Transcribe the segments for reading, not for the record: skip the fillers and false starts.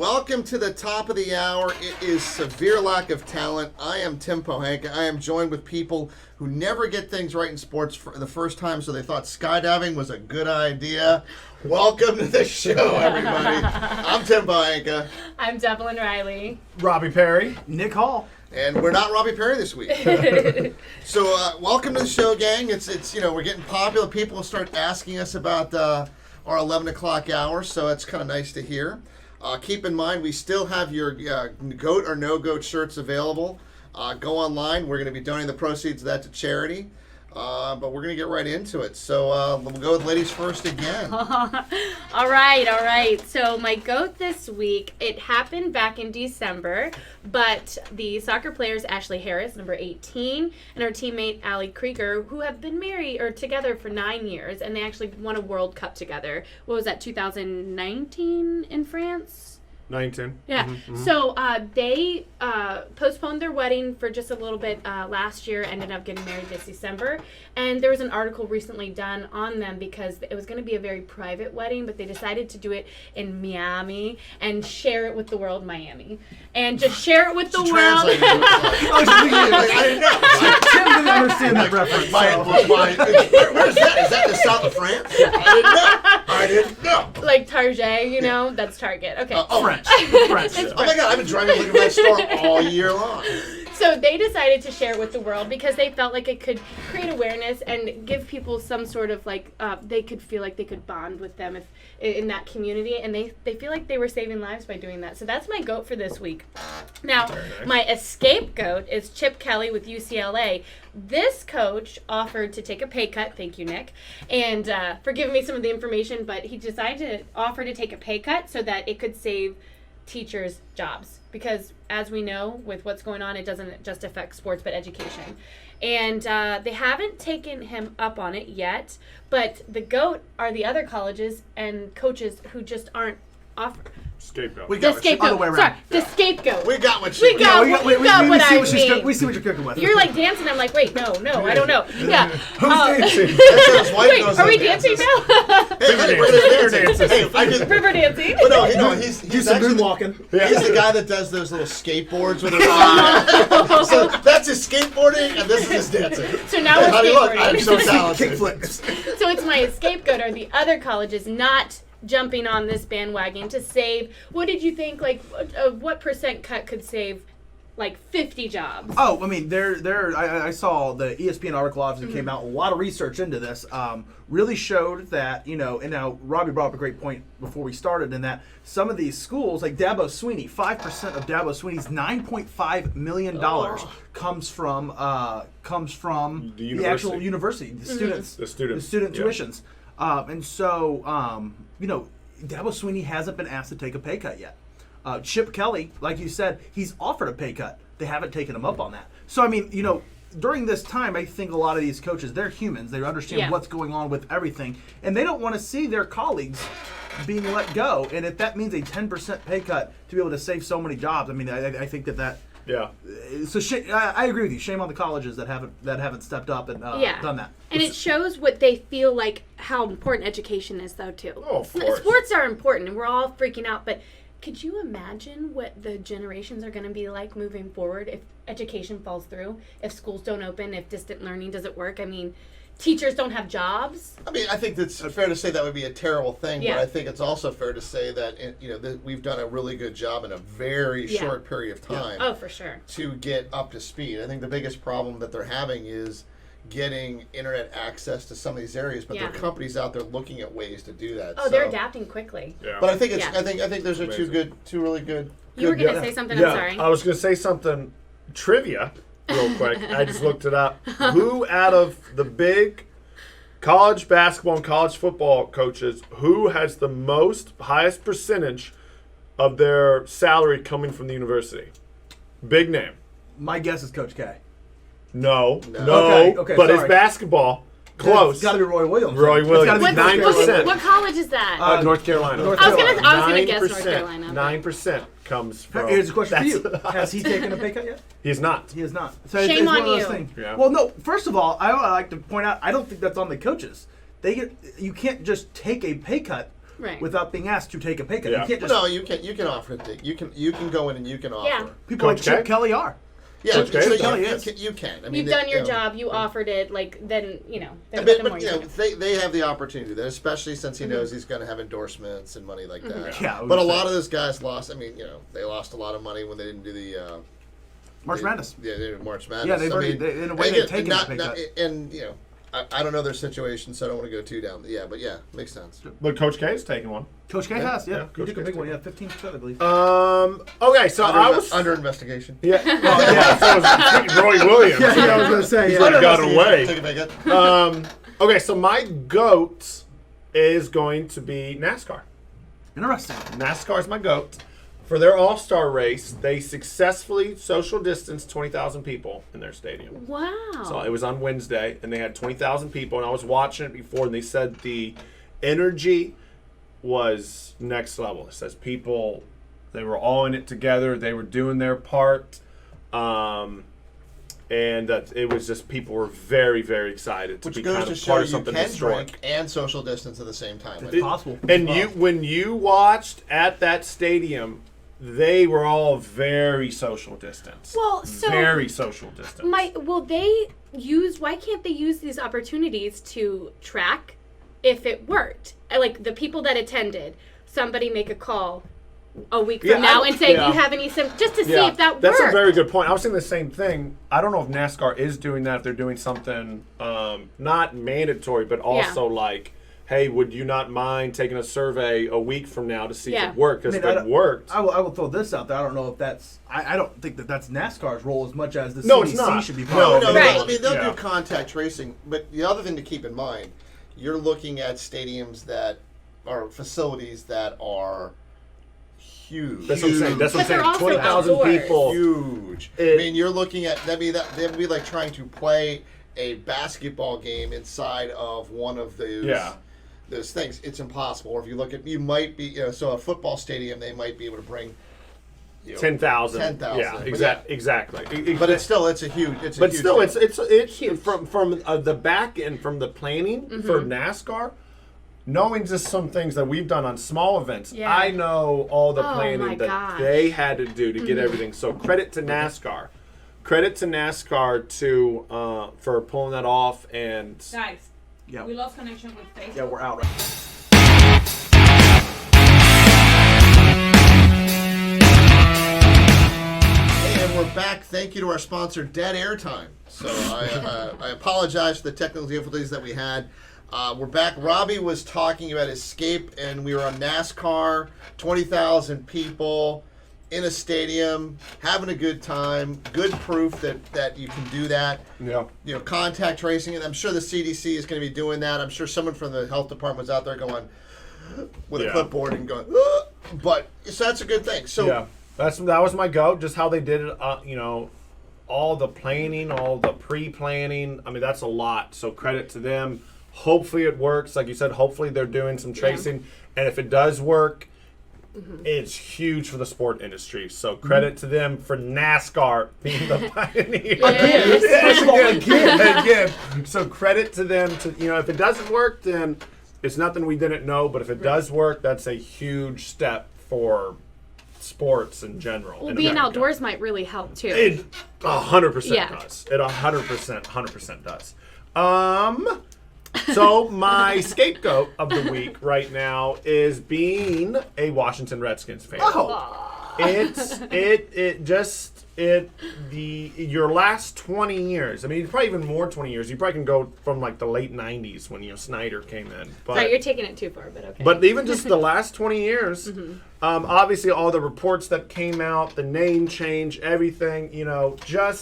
Welcome to the top of the hour. It is severe lack of talent. I am Tim Pohanka. I am joined with people who never get things right in sports for the first time, so they thought skydiving was a good idea. Welcome to the show, everybody. I'm Tim Pohanka. I'm Devlin Riley. Robbie Perry. Nick Hall. And we're not Robbie Perry this week. So welcome to the show, gang. It's we're getting popular. People will start asking us about our 11 o'clock hour, so it's kind of nice to hear. Keep in mind, we still have your GOAT or No GOAT shirts available. Go online. We're going to be donating the proceeds of that to charity. But we're going to get right into it. So we'll go with ladies first again. All right. So my GOAT this week, it happened back in December, but the soccer players Ashley Harris, number 18, and her teammate Allie Krieger, who have been married or together for 9 years, and they actually won a World Cup together. What was that, 2019 in France? 19. Yeah. Mm-hmm. So they postponed their wedding for just a little bit last year, ended up getting married this December. And there was an article recently done on them because it was going to be a very private wedding, but they decided to do it in Miami and share it with the world, Miami. And just share it with the world. I didn't know. Tim didn't understand that reference. Where's that? Is that the south of France? I didn't know. Like Target, that's Target. Okay. French. Oh my God, I've been driving to look at that store all year long. So they decided to share it with the world because they felt like it could create awareness and give people some sort of they could feel like they could bond with them if in that community, and they feel like they were saving lives by doing that. So that's my GOAT for this week. Now, my scapegoat is Chip Kelly with UCLA. This coach offered to take a pay cut. Thank you, Nick, and for giving me some of the information, but he decided to offer to take a pay cut so that it could save teachers' jobs, because as we know with what's going on, it doesn't just affect sports but education, and they haven't taken him up on it yet, but the GOAT are the other colleges and coaches who just aren't offered. Scapegoat. The scapegoat. The scapegoat. We got what we got what I mean. We see what you're cooking with. You're like dancing. I'm like, wait, no, I don't know. Yeah. Who's dancing? Wait, are we dancing now? River dancing. But no, he's actually moonwalking. He's the guy that does those little skateboards with his So that's his skateboarding, and this is his dancing. So now we're skateboarding. Look, I'm so talented. Kickflips. So it's my scapegoat are the other colleges not jumping on this bandwagon to save. What did you think? What percent cut could save 50 jobs? Oh, I mean, I saw the ESPN article obviously came out. A lot of research into this really showed that, and now Robbie brought up a great point before we started, in that some of these schools, like Dabo Swinney, 5% of Dabo Swinney's $9.5 million comes from the actual university, the students, the student tuitions. And so, Dabo Swinney hasn't been asked to take a pay cut yet. Chip Kelly, like you said, he's offered a pay cut. They haven't taken him up on that. So, I mean, during this time, I think a lot of these coaches, they're humans. They understand what's going on with everything. And they don't want to see their colleagues being let go. And if that means a 10% pay cut to be able to save so many jobs, I mean, I think that yeah. So I agree with you. Shame on the colleges that haven't stepped up and done that. And it shows what they feel like, how important education is, though, too. Oh, of course. Sports are important, and we're all freaking out. But could you imagine what the generations are going to be like moving forward if education falls through, if schools don't open, if distant learning doesn't work? I mean, teachers don't have jobs. I mean, I think that's fair to say that would be a terrible thing, Yeah. but I think it's also fair to say that that we've done a really good job in a very short period of time. Oh, for sure. To get up to speed. I think the biggest problem that they're having is getting internet access to some of these areas, but there are companies out there looking at ways to do that. Oh, they're adapting quickly. Yeah. But I think I think those are two really good. You were going to say something. I'm sorry. I was going to say something trivia real quick. I just looked it up. Who out of the big college basketball and college football coaches, who has the highest percentage of their salary coming from the university? Big name. My guess is Coach K. No. Okay, but sorry. it's basketball. Close. It's got to be Roy Williams. Roy Williams. What 9%. What college is that? North Carolina. I was gonna guess North 9%. Carolina. 9% comes from. Here's a question for you. Has he taken a pay cut yet? He's not. He has not. So Shame on one of those you. things. Yeah. Well, no. First of all, I like to point out, I don't think that's on the coaches. You can't just take a pay cut Right. without being asked to take a pay cut. Yeah. You can't just No, you can offer it. You can go in and you can offer. Yeah. people Coach like Chip K? Kelly are. Yeah, Coach K? so Kelly you is. you can. I mean, You've they- done your you know, job. You offered it. Like then then But, the more but you you know, can. they have the opportunity there, especially since he knows he's going to have endorsements and money like that. Yeah, I would But a say. lot of those guys lost. I mean, you know, they lost a lot of money when they didn't do the March Madness. Yeah, they did March Madness. Yeah, they've I already, mean, in a way, and they've again, taken a pay cut. and you know, I don't know their situation, so I don't want to go too down. Yeah, but yeah, makes sense. But Coach K is taking one. Coach K has, Yeah, yeah. He Coach took a K's big one, taking yeah, 15%, I believe. Okay, so I was Under investigation. Yeah, well, yeah. So was Roy Williams. Yeah, I was going to say, He's yeah. like, got away. Take a pay cut. Okay, so my GOAT is going to be NASCAR. Interesting. NASCAR is my GOAT. For their all-star race, they successfully social distanced 20,000 people in their stadium. Wow. So it was on Wednesday, and they had 20,000 people, and I was watching it before, and they said the energy was next level. It says people, they were all in it together. They were doing their part. And that it was just, people were very, very excited to Which be goes kind to of show part of you something can historic. drink and social distance at the same time. It's possible. And when you watched at that stadium, they were all very social distance. Well, so very social distance. why can't they use these opportunities to track if it worked? Like the people that attended, somebody make a call a week from now and say, do you have any symptoms? Just to see if that worked. That's a very good point. I was thinking the same thing. I don't know if NASCAR is doing that, if they're doing something not mandatory, but also like, hey, would you not mind taking a survey a week from now to see if it worked? Because if it worked. I will throw this out there. I don't know if that's. I don't think that's NASCAR's role as much as the No, it's CDC not. should be No, part of it. Right. I mean, they'll Yeah. do contact tracing, but the other thing to keep in mind, you're looking at stadiums that are facilities that are huge. That's what I'm saying. That's what But I'm they're saying. also 20,000 outdoors. people. Huge. I mean, you're looking at that'd be like trying to play a basketball game inside of one of those things. It's impossible. Or if you look at, you might be, so a football stadium, they might be able to bring 10,000. 10,000. Yeah, But exactly. But it's still, it's a huge. It's a But huge still, deal. it's Huge. from the back end, from the planning for NASCAR. Knowing just some things that we've done on small events, Yeah. I know all the Oh, my planning that gosh. they had to do to get everything. So credit to NASCAR. Credit to NASCAR for pulling that off. And Guys, Yeah. we lost connection with Facebook. Yeah, we're out right. And we're back. Thank you to our sponsor, Dead Airtime. So I apologize for the technical difficulties that we had. We're back. Robbie was talking about Escape, and we were on NASCAR, 20,000 people in a stadium, having a good time. Good proof that you can do that. yeah, Contact tracing. And I'm sure the CDC is going to be doing that. I'm sure someone from the health department was out there going with a clipboard and going, but so that's a good thing. So. yeah, that was my go. Just how they did it. All the planning, all the pre-planning. I mean, that's a lot. So credit to them. Hopefully it works. Like you said, hopefully they're doing some tracing. And if it does work, it's huge for the sport industry. So credit to them for NASCAR being the pioneer. Again. So credit to them to, if it doesn't work, then it's nothing we didn't know. But if it does work, that's a huge step for sports in general. Well, in being America. outdoors might really help too. It 100% Yeah. does. It 100% does. So my scapegoat of the week right now is being a Washington Redskins fan. Your last 20 years. I mean, probably even more 20 years. You probably can go from like the late 90s when Snyder came in. But Sorry, you're taking it too far, but okay. but even just the last 20 years, obviously all the reports that came out, the name change, everything, everything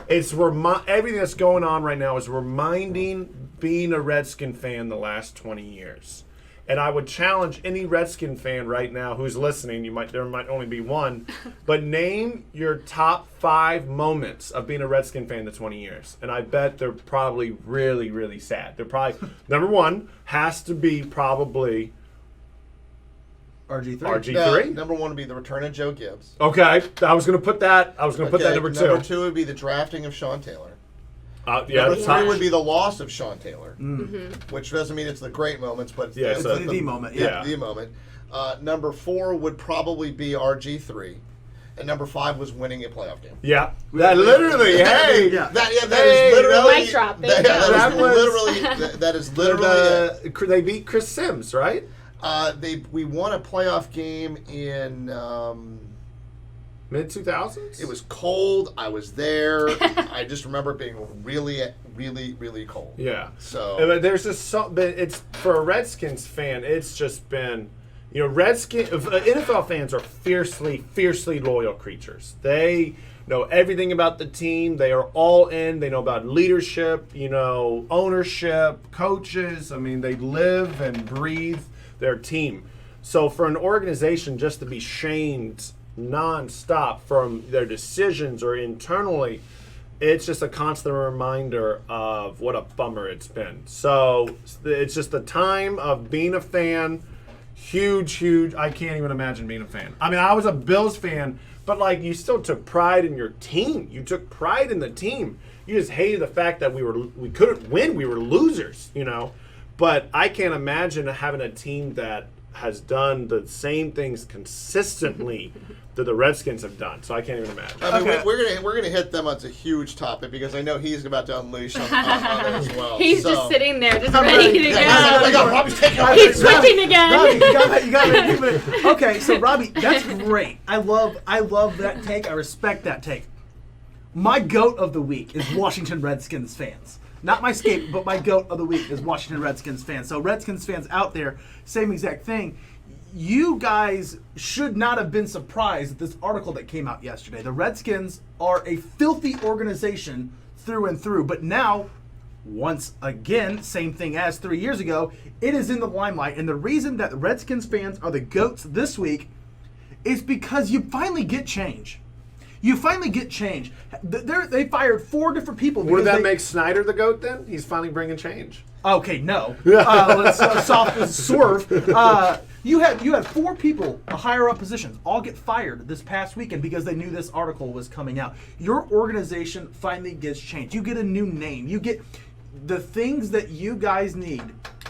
that's going on right now is reminding being a Redskin fan the last 20 years. And I would challenge any Redskin fan right now who's listening, there might only be one, but name your top 5 moments of being a Redskin fan the 20 years. And I bet they're probably really, really sad. They're probably, number one has to be probably RG3. RG3. Number one would be the return of Joe Gibbs. Okay, I was going to put that. Put that number 2. Number 2 would be the drafting of Sean Taylor. Number 3 would be the loss of Sean Taylor, which doesn't mean it's the great moments, but it's the moment. Yeah, the moment. Number 4 would probably be RG3. And number 5 was winning a playoff game. Yeah, that literally. Hey, that is literally. Mic drop. That is literally. They beat Chris Sims, right? We won a playoff game in mid-2000s. It was cold. I was there. I just remember it being really, really, really cold. Yeah. So but there's just it's for a Redskins fan. It's just been. NFL fans are fiercely loyal creatures. They know everything about the team. They are all in. They know about leadership, ownership, coaches. I mean, they live and breathe their team. So for an organization just to be shamed nonstop from their decisions or internally, it's just a constant reminder of what a bummer it's been. So it's just the time of being a fan. Huge. I can't even imagine being a fan. I mean, I was a Bills fan, but you still took pride in your team. You took pride in the team. You just hated the fact that we couldn't win. We were losers, But I can't imagine having a team that has done the same things consistently that the Redskins have done. So I can't even imagine. I mean, we're gonna hit them on a huge topic because I know he's about to unleash on it as well. He's just sitting there, just ready to go. Robbie's taking off. He's switching again. Robbie, you got it. Okay, so Robbie, that's great. I love that take. I respect that take. My GOAT of the week is Washington Redskins fans. Not my scape, but my GOAT of the week is Washington Redskins fans. So Redskins fans out there, same exact thing. You guys should not have been surprised at this article that came out yesterday. The Redskins are a filthy organization through and through. But now, once again, same thing as 3 years ago, it is in the limelight. And the reason that the Redskins fans are the GOATs this week is because you finally get change. You finally get change. They fired 4 different people. Would that make Snyder the GOAT then? He's finally bringing change. Okay, no. Let's swerve. You had 4 people, higher up positions, all get fired this past weekend because they knew this article was coming out. Your organization finally gets changed. You get a new name. You get the things that you guys need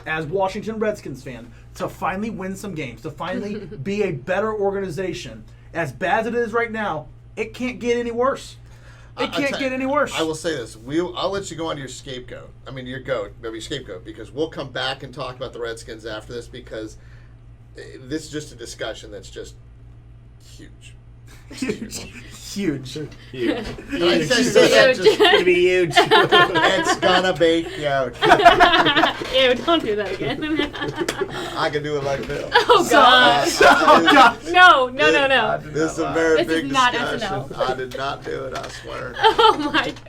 as Washington Redskins fans to finally win some games, to finally be a better organization. As bad as it is right now, it can't get any worse. It can't get any worse. I will say this. I'll let you go on to your scapegoat. I mean, your GOAT, maybe scapegoat, because we'll come back and talk about the Redskins after this because this is just a discussion that's just huge. Huge. It's gonna be huge. It's gonna be huge. Ew, don't do that again. I can do it like Bill. Oh, God. No. This is a very big is not discussion. SNL. I did not do it, I swear. Oh, my God.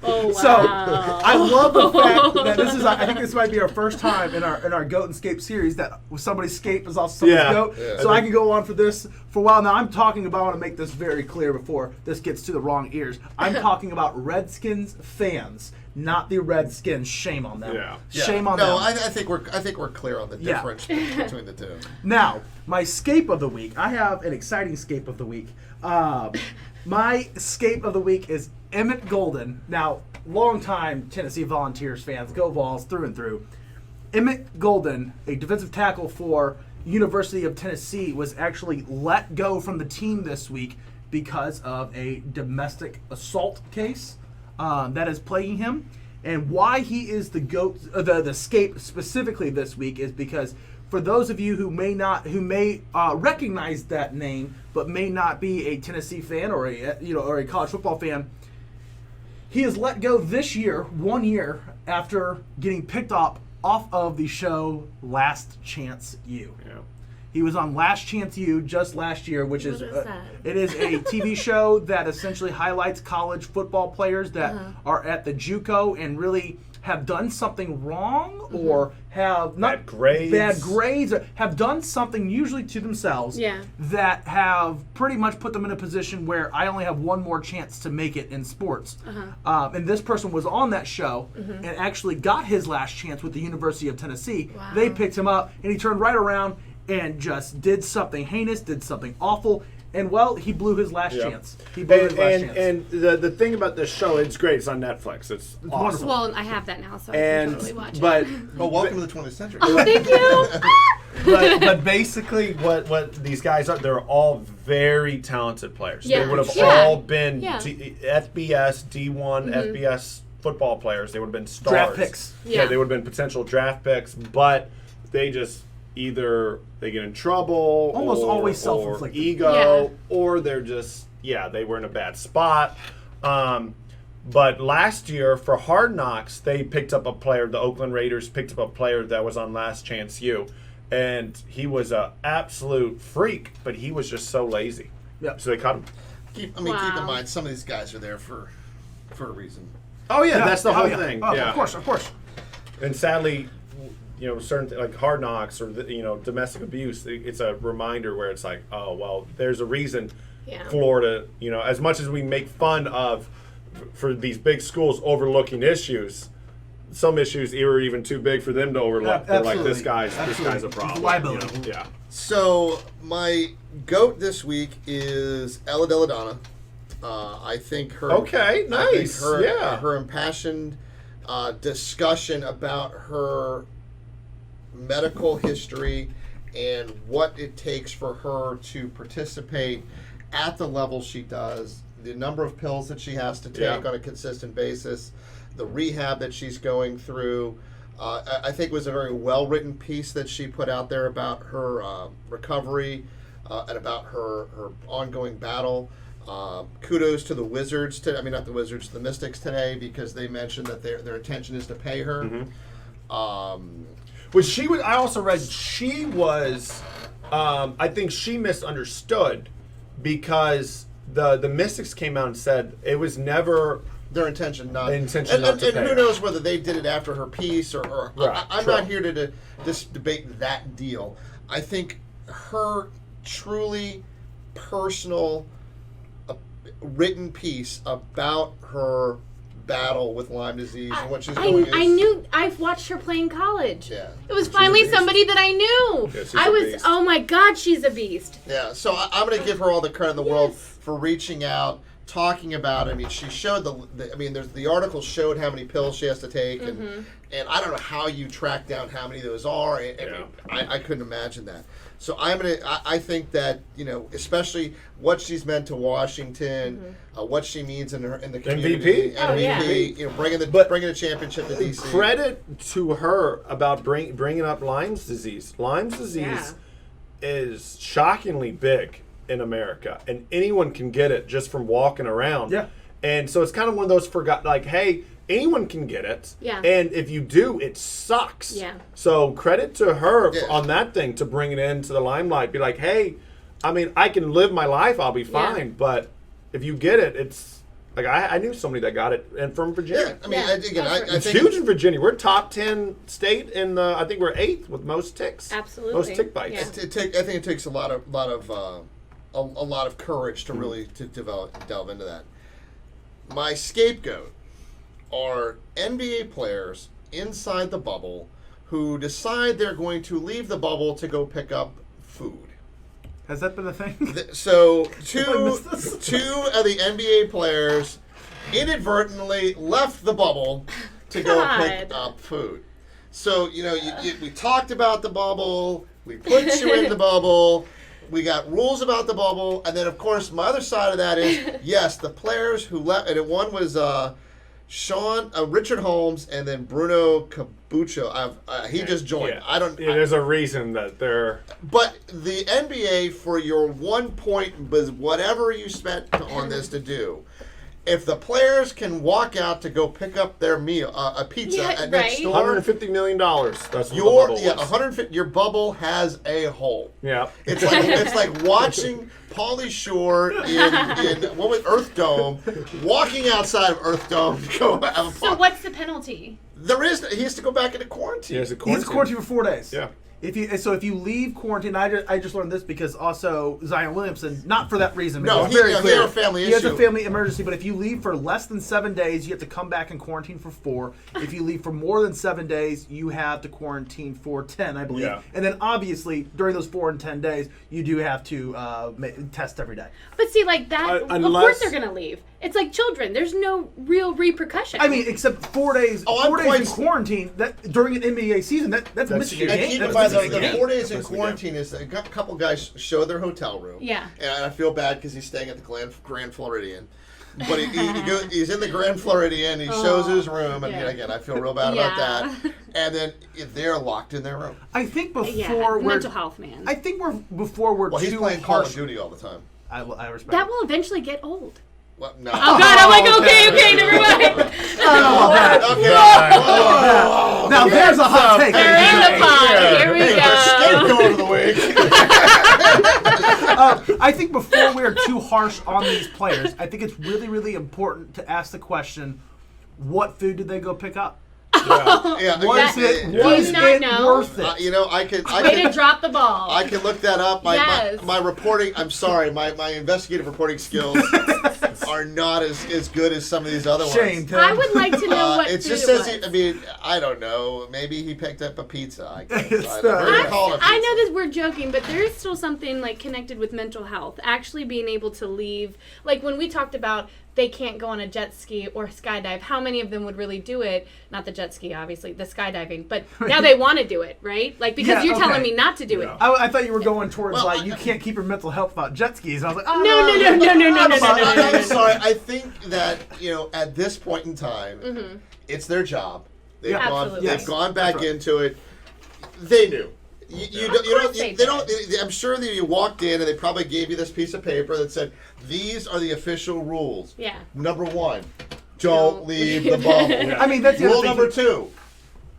Oh, wow. So, I love the fact that this is, I think this might be our first time in our GOAT and Scape series that somebody's Scape is also somebody's GOAT. Yeah. So I can go on for this for a while. Now, I want to make this very clear before this gets to the wrong ears. I'm talking about Redskins fans, not the Redskins. Shame on them. Yeah. Shame on them. No, I think we're clear on the difference between the two. Now, my Scape of the week. I have an exciting Scape of the week. My Scape of the week is Emmett Golden. Now, longtime Tennessee Volunteers fans, go Vols through and through. Emmett Golden, a defensive tackle for University of Tennessee, was actually let go from the team this week because of a domestic assault case that is plaguing him. And why he is the GOAT, the Scape specifically this week is because for those of you who may recognize that name but may not be a Tennessee fan or a college football fan, he is let go this year, 1 year after getting picked up off of the show Last Chance U. Yeah. He was on Last Chance U just last year, which is that? It is a TV show that essentially highlights college football players that are at the JUCO and really have done something wrong or have not bad grades, or have done something usually to themselves that have pretty much put them in a position where I only have one more chance to make it in sports. And this person was on that show and actually got his last chance with the University of Tennessee. Wow. They picked him up and he turned right around and just did something heinous, did something awful, And well, he blew his last Yeah. chance. He blew his last chance. And the thing about this show, it's great. It's on Netflix. It's awesome. wonderful. Well, I have that now, so I And can totally watch but it. Well, welcome to the 20th century. Thank you. but basically what these guys are, they're all very talented players. Yeah. They would have Yeah. all been Yeah. FBS D1 FBS football players. They would have been stars. Draft picks. Yeah. They would have been potential draft picks, but they just either they get in trouble, Almost or, always or self-inflicted. ego, or they're just they were in a bad spot. But last year for Hard Knocks, they picked up a player. The Oakland Raiders picked up a player that was on Last Chance U, and he was a absolute freak, but he was just so lazy. Yep. So they cut him. Keep in Wow. mind, some of these guys are there for a reason. Oh yeah, Yeah. that's the Oh, whole yeah. thing. Oh, yeah, Of course. And sadly, certain like Hard Knocks or domestic abuse, it's a reminder where it's like, oh well, there's a reason. Yeah. Florida, as much as we make fun of for these big schools overlooking issues, some issues are even too big for them to overlook. They're like, this guy's a problem. It's a liability. Yeah. So my goat this week is Ella Deladonna. I think her. Okay, nice. Her impassioned discussion about her medical history and what it takes for her to participate at the level she does, the number of pills that she has to take on a consistent basis, the rehab that she's going through. I think it was a very well-written piece that she put out there about her recovery and about her ongoing battle. Kudos to the Wizards, not the Wizards, the Mystics today, because they mentioned that their intention is to pay her. Which she was. I also read she was. I think she misunderstood because the Mystics came out and said it was never Their intention not to pay and who her. knows whether they did it after her piece or Right, I'm true. not here to just debate that deal. I think her truly personal written piece about her battle with Lyme disease and what she's going I've watched her play in college. Yeah. It was She's a finally beast. somebody that I knew. Yeah, she's I a was, beast. oh my God, she's a beast. Yeah, so I'm going to give her all the credit in the world Yes. for reaching out, talking about it. I mean, she showed there's the article showed how many pills she has to take, and I don't know how you track down how many those are. I couldn't imagine that. So I think that especially what she's meant to Washington, what she means in the community, MVP? Oh, yeah. MVP, bringing the championship to DC. Credit to her about bringing up Lyme's disease. Lyme's disease is shockingly big in America, and anyone can get it just from walking around. Yeah. And so it's kind of one of those hey, anyone can get it. Yeah. And if you do, it sucks. Yeah. So credit to her Yeah. on that thing to bring it into the limelight. Be like, hey, I can live my life. I'll be fine. But if you get it, it's like I knew somebody that got it, and from Virginia. Yeah, I mean, Yeah. I It's think huge in Virginia. We're top 10 state in the. I think we're 8th with most ticks. Absolutely. Most tick bites. Yeah. I think it takes a lot of courage to really to delve into that. My scapegoat are NBA players inside the bubble who decide they're going to leave the bubble to go pick up food. Has that been a thing? So I missed this. two of the NBA players inadvertently left the bubble to go pick God. up food. So we talked about the bubble, we put you in the bubble, we got rules about the bubble, and then of course my other side of that is yes, the players who left, and one was Richard Holmes, and then Bruno Cabuccio. He just joined. Yeah. There's a reason that they're. But the NBA, for your 1 point, was whatever you spent on this to do. If the players can walk out to go pick up their meal, a pizza at next right. door, $150 million. That's what the bubble was. 150. Your bubble has a hole. Yeah. It's like watching Pauly Shore in what was Earth Dome, walking outside of Earth Dome to go have a So pop. what's the penalty? He has to go back into quarantine. He has a He's quarantined for 4 days. Yeah. If you leave quarantine, I just learned this because also Zion Williamson, not for that reason. No, it's very he clear. had a family He has a issue. family emergency, but if you leave for less than 7 days, you have to come back and quarantine for 4. If you leave for more than 7 days, you have to quarantine for 10, I believe. Yeah. And then obviously during those 4 and 10 days, you do have to test every day. But see, like that, of unless- course they're going to leave. It's like children. There's no real repercussion. I mean, except 4 days. Oh, I'm 4 days quite- in quarantine. That during an NBA season, that's missing a And game. keep That's in mind, missing a the game. 4 days in That's the quarantine is a couple guys show their hotel room. Yeah. And I feel bad because he's staying at the Grand Floridian. But he's in the Grand Floridian. He shows his room, and yeah. again, I feel real bad about Yeah. that. And then they're locked in their room. I think before yeah, we're mental health, man. I think before we're Well, he's too playing Call harsh. of Duty all the time. I respect that it. will eventually get old. Well, no. Oh God! I'm like, okay, never mind. Okay. Whoa. Now there's a hot take. They're in the pod. Here we go. Scapegoat of the week. I think before we're too harsh on these players, I think it's really, really important to ask the question: what food did they go pick up? Yeah, Was That- it do you not know? worth it? you know, I Way to can drop the ball. I can look that up. Yes. My reporting. I'm sorry, my investigative reporting skills are not as good as some of these other Shame, ones. Tim. I would like to know what It food just it says. was. I mean, I don't know. Maybe he picked up a pizza. I guess. It's I the- don't know. We're gonna call it a I pizza. know this, we're joking, but there is still something like connected with mental health. Actually being able to leave, like when we talked about they can't go on a jet ski or skydive, how many of them would really do it? Not the jet ski, obviously, the skydiving, but now they want to do it, right? Like because Yeah, you're telling okay. me not to do it. Yeah. I thought you were going towards Well, like you can't keep your mental health without jet skis. And I was like, oh, I'm No. sorry. I think that at this point in time, it's their job. They've Yeah. gone. Absolutely. They've gone back That's right. into it. They knew. You don't. course they They don't. I'm sure that you walked in and they probably gave you this piece of paper that said, "These are the official rules." Yeah. Number 1, don't Don't leave leave. the bubble. I mean, that's the Rule other thing. number 2.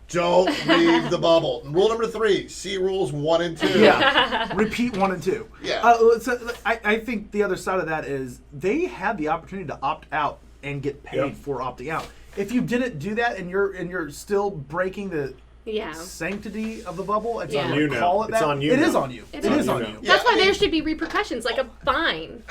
Don't leave the bubble. Rule number 3. See rules 1 and 2. Yeah. Repeat 1 and 2. Yeah. So I think the other side of that is they had the opportunity to opt out and get paid Yep. for opting out. If you didn't do that and you're still breaking the Yeah. sanctity of the bubble, it's Yeah. on On you now. call it It's that. on you It is now. on you. It's It on is you on now. you. Yeah, That's why I mean- there should be repercussions, like a fine.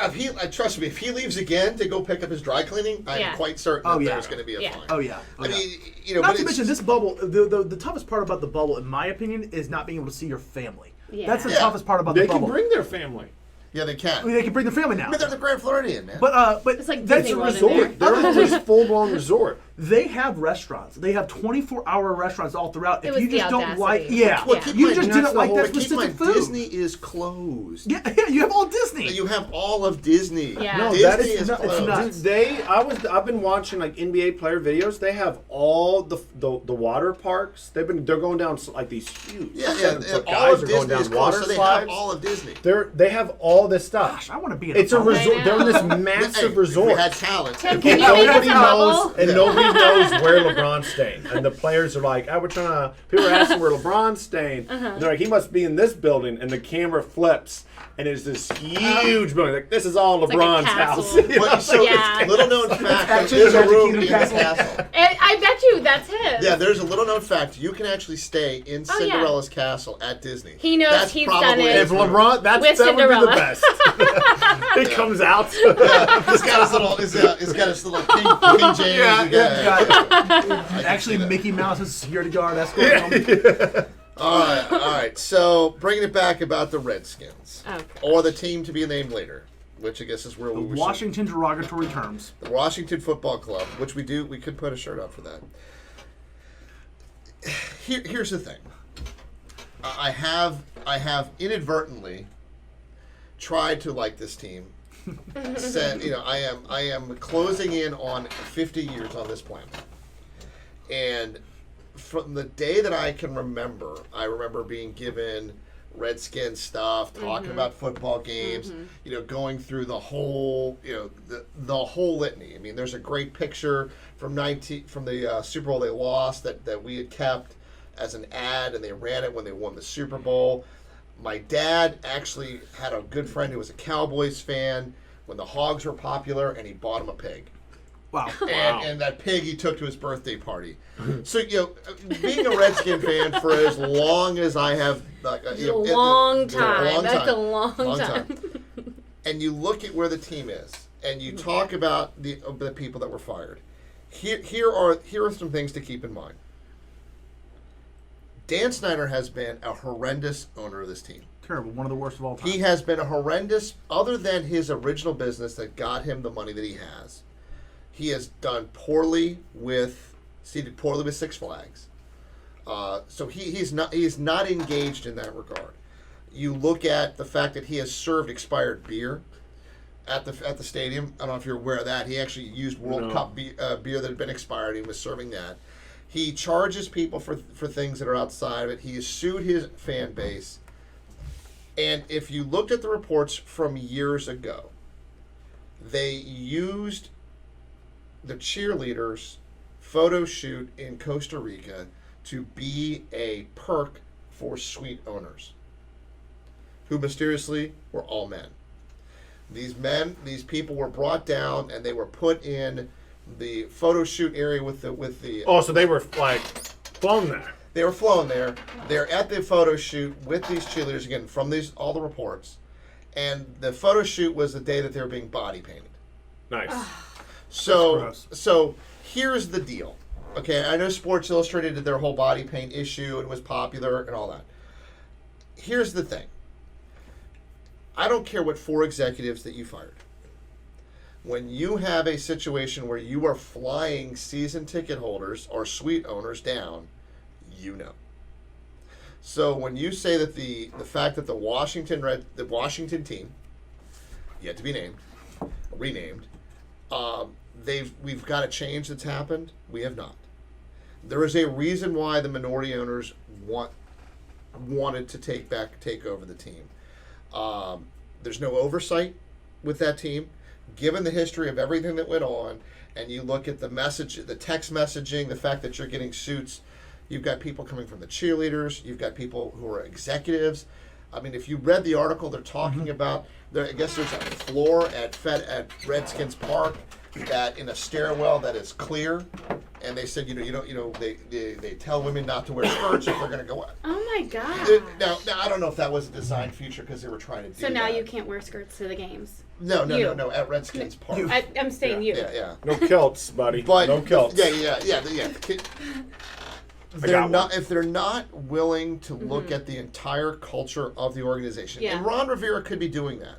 Trust me, if he leaves again to go pick up his dry cleaning, I'm Yeah. quite certain Oh, that yeah. there's going to be a Yeah. fine. Oh yeah. Oh, I yeah. mean, Not but to it's- mention this bubble. The toughest part about the bubble, in my opinion, is not being able to see your family. Yeah. That's the Yeah. toughest part about They the can bubble. bring their family. Yeah, they can. I mean, they can bring their family now. But they're the Grand Floridian, man. But It's like that's Disney a World in resort. there. They're almost full-blown resort. They have restaurants. They have 24-hour restaurants all throughout. It If was you the just don't audacity. like, yeah, Well, keep you in just mind, didn't like that but keep in specific mind, food. Disney is closed. Yeah, you have all Disney. You have all of Disney. Yeah. No, Disney that is is not- it's closed. nuts. Dude, I've been watching like NBA player videos. They have all the water parks. They're going down like these huge Yeah, 7-foot all guys of are going Disney is down closed, water so they slides. have all of Disney. They have all this stuff. Gosh, I want to be in It's a bubble. resort. I They're in this know. massive Hey, if resort. we had talent. Tim, can you make us Nobody a knows, bubble? and nobody knows where LeBron's staying. And the players are like, we're trying to. People are asking where LeBron's staying. And they're like, he must be in this building. And the camera flips, and it's this huge building. Like this is all like a LeBron's castle. house. You know? But, so Yeah. little known fact, Actually, there's a Magic room Kingdom in the Castle. castle. I bet you that's his. Yeah, there's a little known fact. You can actually stay in Oh, yeah. Cinderella's castle at Disney. He knows That's he's probably done it. If LeBron, that With would be the Cinderella. best. It comes out. He's got his little, he's got his little King James. Yeah. Actually, Mickey Mouse's security guard escort him. All right. So bringing it back about the Redskins, Okay. or the team to be named later, which I guess is where we were. Washington derogatory terms. The Washington Football Club, which we could put a shirt up for that. Here's the thing. I have inadvertently tried to like this team. Said, I am closing in on 50 years on this planet, and from the day that I can remember, I remember being given Redskins stuff, talking about football games, going through the whole, the whole litany. I mean, there's a great picture from the Super Bowl they lost that we had kept as an ad, and they ran it when they won the Super Bowl. My dad actually had a good friend who was a Cowboys fan when the Hogs were popular, and he bought him a pig. Wow. And that pig he took to his birthday party. So, being a Redskin fan for as long as I have... That's a long time. And you look at where the team is, and you talk about the people that were fired. Here are some things to keep in mind. Dan Snyder has been a horrendous owner of this team. Terrible. One of the worst of all time. He has been a horrendous, other than his original business that got him the money that he has. He has done poorly with Six Flags. So he's not engaged in that regard. You look at the fact that he has served expired beer at the stadium. I don't know if you're aware of that. He actually used World Cup beer that had been expired. He was serving that. He charges people for things that are outside of it. He has sued his fan base. And if you looked at the reports from years ago, they used the cheerleaders' photo shoot in Costa Rica to be a perk for suite owners, who mysteriously were all men. These people were brought down and they were put in the photo shoot area with the. Oh, so they were like flown there. They were flown there. They're at the photo shoot with these cheerleaders again from all the reports, and the photo shoot was the day that they were being body painted. Nice. So here's the deal. Okay, I know Sports Illustrated did their whole body paint issue and was popular and all that. Here's the thing. I don't care what 4 executives that you fired. When you have a situation where you are flying season ticket holders or suite owners down, you know. So when you say that the fact that the Washington team, yet to be renamed, we've got a change that's happened. We have not. There is a reason why the minority owners wanted to take over the team. There's no oversight with that team, given the history of everything that went on. And you look at the text messaging, the fact that you're getting suits. You've got people coming from the cheerleaders. You've got people who are executives. I mean, if you read the article, they're talking about. I guess there's a floor at Redskins Park that in a stairwell that is clear, and they said they tell women not to wear skirts if they're going to go out. Oh my God! Now I don't know if that was a design feature because they were trying to do. So now that. you can't wear skirts to the games. No. At Redskins Park. I'm saying you. Yeah. No kilts, buddy. But, no kilts. Yeah. If they're not willing to look at the entire culture of the organization, and Ron Rivera could be doing that.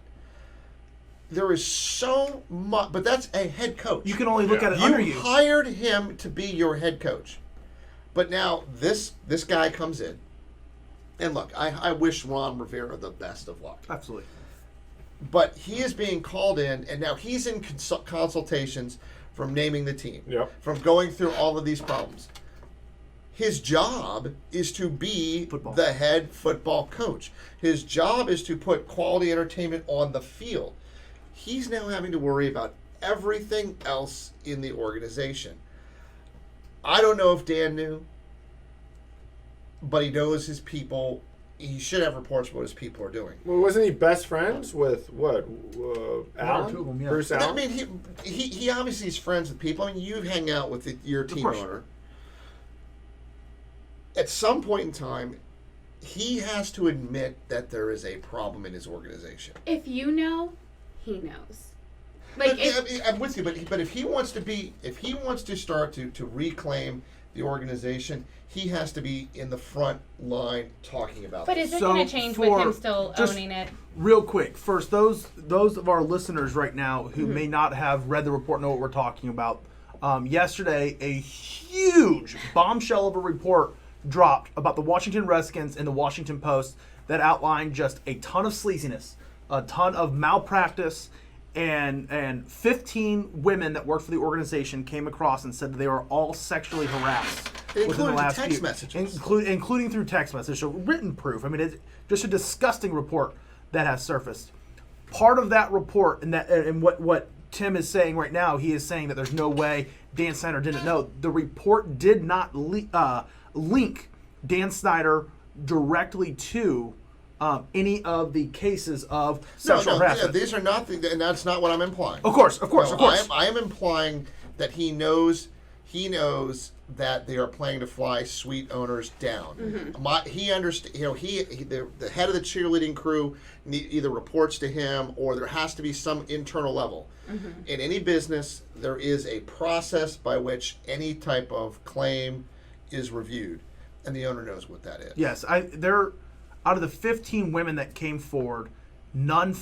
There is so much, but that's a head coach. You can only look at it under you. You hired him to be your head coach, but now this guy comes in, and look, I wish Ron Rivera the best of luck. Absolutely. But he is being called in, and now he's in consultations from naming the team, from going through all of these problems. His job is to be the head football coach. His job is to put quality entertainment on the field. He's now having to worry about everything else in the organization. I don't know if Dan knew, but he knows his people. He should have reports about what his people are doing. Well, wasn't he best friends with Alan? Bruce Allen? I mean, he obviously is friends with people. I mean, you hang out with your team owner. At some point in time, he has to admit that there is a problem in his organization. If you know, he knows. I'm with you, but if he wants to start to reclaim the organization, he has to be in the front line talking about. But this. is it going to change with him still owning it? Real quick, first, those of our listeners right now who may not have read the report know what we're talking about. Yesterday, a huge bombshell of a report dropped about the Washington Redskins in the Washington Post that outlined just a ton of sleaziness, a ton of malpractice, and 15 women that worked for the organization came across and said that they were all sexually harassed within the last text messages, including through text message, so written proof. I mean, it's just a disgusting report that has surfaced. Part of that report, and what Tim is saying right now, he is saying that there's no way Dan Snyder didn't know. The report did not link Dan Snyder directly to any of the cases of sexual harassment. These are not, and that's not what I'm implying. Of course. I am implying that he knows that they are planning to fly sweet owners down. He understands. The head of the cheerleading crew either reports to him, or there has to be some internal level. In any business, there is a process by which any type of claim is reviewed, and the owner knows what that is. Yes, they're out of the 15 women that came forward, none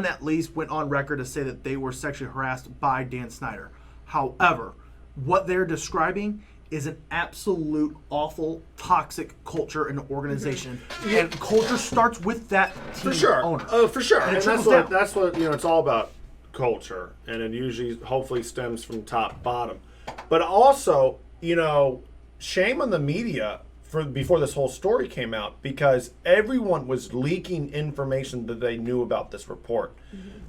at least went on record to say that they were sexually harassed by Dan Snyder. However, what they're describing is an absolute awful, toxic culture in an organization, and culture starts with that team owner. For sure, And and it that's what it's all about, culture, and it usually hopefully stems from top bottom. But also, shame on the media before this whole story came out, because everyone was leaking information that they knew about this report.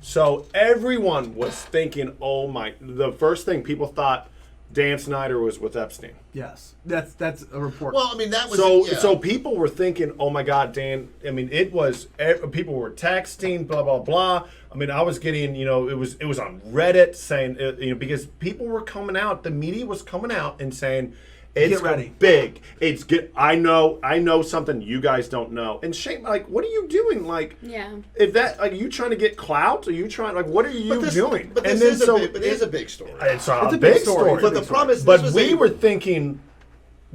So everyone was thinking, the first thing people thought, Dan Snyder was with Epstein. Yes, that's a report. Well, I mean, that was so people were thinking, oh my God, Dan. I mean, it was people were texting, blah blah blah. I mean, I was getting, it was on Reddit saying, because people were coming out, the media was coming out and saying, it's Get ready. Big. It's good. I know something you guys don't know. And shame, what are you doing? If that, you trying to get clout? Are you trying, what are you doing? But this is a big story. It's a big story. But the problem is, but we were thinking,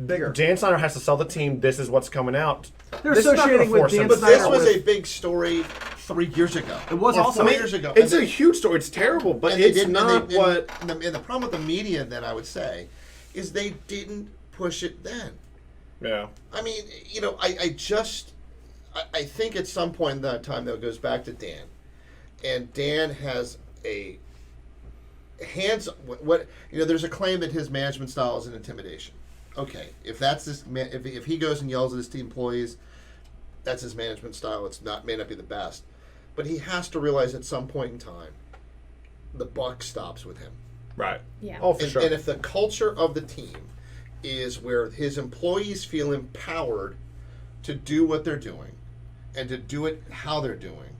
bigger. Dan Snyder has to sell the team. This is what's coming out. They're associating with Dan But Snyder. this was a big story 3 years ago. It was or also 4 years ago. It's a huge story. It's terrible, but it's not what. And the problem with the media, then, I would say, is they didn't push it then. Yeah. I mean, I think at some point in that time, though, it goes back to Dan. And Dan has a there's a claim that his management style is an intimidation. Okay, if that's if he goes and yells at his team employees, that's his management style. May not be the best. But he has to realize at some point in time, the buck stops with him. Right. Yeah. Oh, for sure. And if the culture of the team is where his employees feel empowered to do what they're doing and to do it how they're doing,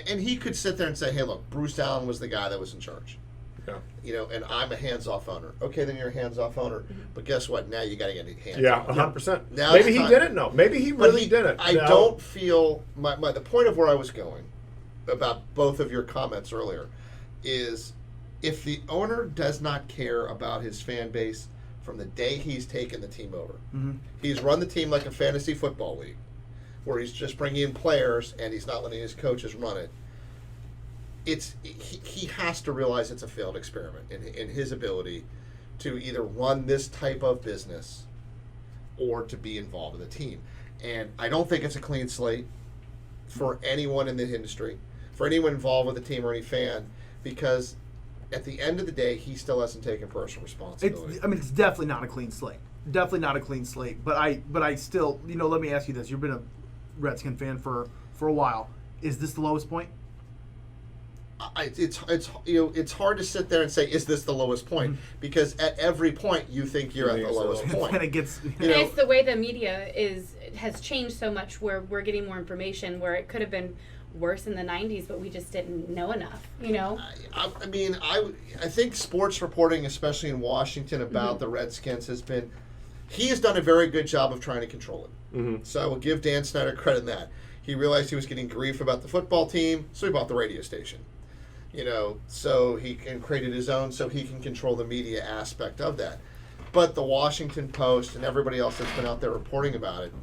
and he could sit there and say, hey, look, Bruce Allen was the guy that was in charge. Yeah. And I'm a hands-off owner. Okay, then you're a hands-off owner. But guess what? Now you got to get hands-off. Yeah, 100%. Now Maybe he didn't know. Maybe he really didn't. I don't feel the point of where I was going about both of your comments earlier is if the owner does not care about his fan base from the day he's taken the team over. He's run the team like a fantasy football league where he's just bringing in players and he's not letting his coaches run it. He has to realize it's a failed experiment in his ability to either run this type of business or to be involved in the team. And I don't think it's a clean slate for anyone in the industry, for anyone involved with the team or any fan, because at the end of the day, he still hasn't taken personal responsibility. It's definitely not a clean slate. Definitely not a clean slate. But I still, let me ask you this. You've been a Redskin fan for a while. Is this the lowest point? It's hard to sit there and say, is this the lowest point? Because at every point you think you're at the lowest point. And it gets, it's the way the media has changed so much, where we're getting more information, where it could have been worse in the 90s, but we just didn't know enough, I think sports reporting, especially in Washington, about the Redskins he has done a very good job of trying to control it. So I will give Dan Snyder credit in that. He realized he was getting grief about the football team, so he bought the radio station. So he created his own, so he can control the media aspect of that. But the Washington Post and everybody else that's been out there reporting about it,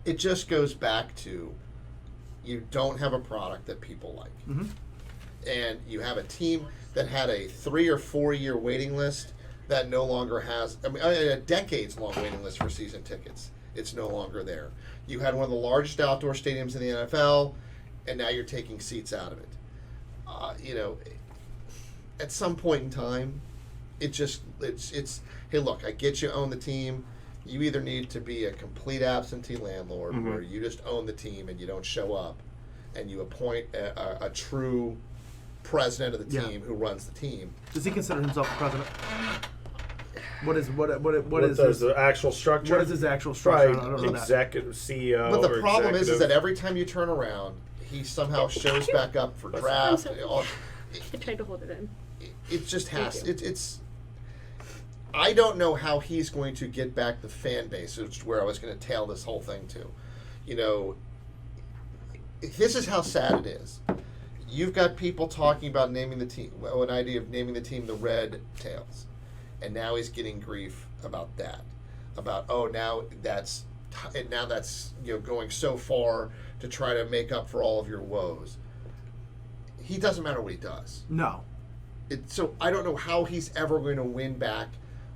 it just goes back to you don't have a product that people like. And you have a team that had a 3 or 4 year waiting list that no longer has, a decades-long waiting list for season tickets. It's no longer there. You had one of the largest outdoor stadiums in the NFL, and now you're taking seats out of it. At some point in time, it's hey, look, I get you own the team. You either need to be a complete absentee landlord where you just own the team and you don't show up, and you appoint a true president of the team who runs the team. Does he consider himself the president? What is the actual structure? What is his actual structure? Right, I don't know executive CEO. But the problem is that every time you turn around, he somehow shows back up for draft. I tried to hold it in. it just has. It's. I don't know how he's going to get back the fan base, which is where I was going to tail this whole thing to. You know, this is how sad it is. You've got people talking about naming the team, an idea of naming the team the Red Tails, and now he's getting grief about that. About now that's going so far to try to make up for all of your woes. He doesn't matter what he does. No. So I don't know how he's ever going to win back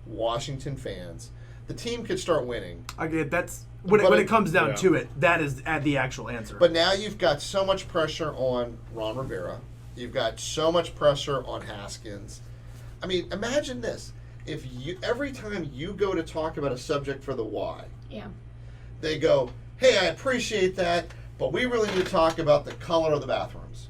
Washington fans. The team could start winning. That's when it comes down to it. That is the actual answer. But now you've got so much pressure on Ron Rivera. You've got so much pressure on Haskins. I mean, imagine this: if every time you go to talk about a subject for the Y, they go, "Hey, I appreciate that, but we really need to talk about the color of the bathrooms."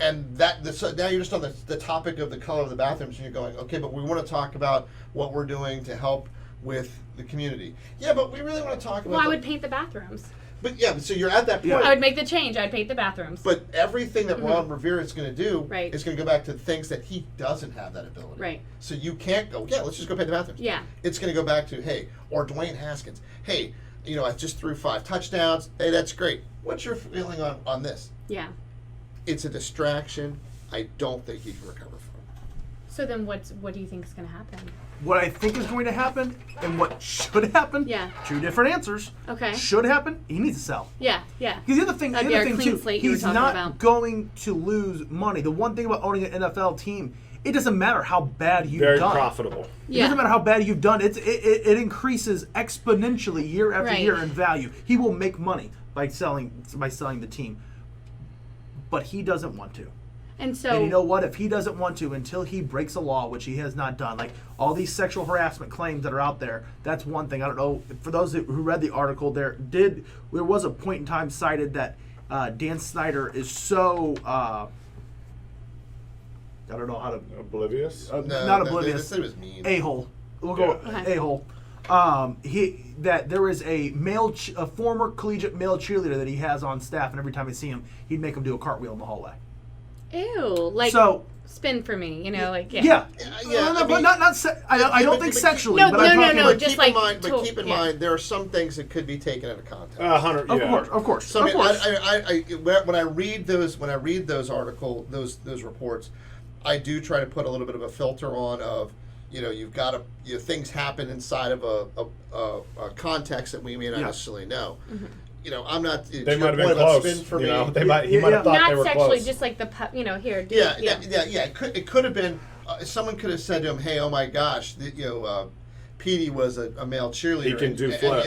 And so now you're just on the topic of the color of the bathrooms, and you're going, okay, but we want to talk about what we're doing to help with the community. Yeah, but we really want to talk about. Well, I would paint the bathrooms. But yeah, so you're at that point. I would make the change. I'd paint the bathrooms. But everything that Ron Rivera is going to do Right. is going to go back to things that he doesn't have that ability. Right. So you can't go, let's just go paint the bathrooms. Yeah. It's going to go back to, hey, or Dwayne Haskins, hey, I just threw 5 touchdowns. Hey, that's great. What's your feeling on this? Yeah. It's a distraction. I don't think he can recover from. So then what do you think is going to happen? What I think is going to happen and what should happen, Yeah. 2 different answers. Okay. Should happen, he needs to sell. Yeah, yeah. Because the other thing, That'd be our clean too, slate you were he's talking not about. going to lose money. The one thing about owning an NFL team, it doesn't matter how bad you've Very done. profitable. It Yeah. doesn't matter how bad you've done. It increases exponentially year after Right. year in value. He will make money by selling the team, but he doesn't want to. And so And you know what? If he doesn't want to, until he breaks a law, which he has not done, like all these sexual harassment claims that are out there, that's one thing. I don't know. For those who read the article, there was a point in time cited that Dan Snyder is so I don't know how to Oblivious? not oblivious. They said it was mean. A-hole. We'll go Okay. a-hole. That there is a former collegiate male cheerleader that he has on staff, and every time I see him, he'd make him do a cartwheel in the hallway. ew, like So spin for me, like yeah, Yeah, No, I but mean- not I don't think sexually. No, but no, I'm no, talking no, about just keep like in mind, but to- keep in yeah. mind, there are some things that could be taken out of context. 100. Of course. So I mean, Of course. when I read those articles, those reports, I do try to put a little bit of a filter on of, you've got to, things happen inside of a context that we may not necessarily know. Mm-hmm. I'm not. They might have been close. Spin for me. He might have thought they Not were sexually, close. just like the here. Do Yeah. yeah. It could have been. Someone could have said to him, "Hey, oh my gosh, Petey was a male cheerleader. He can do and flips.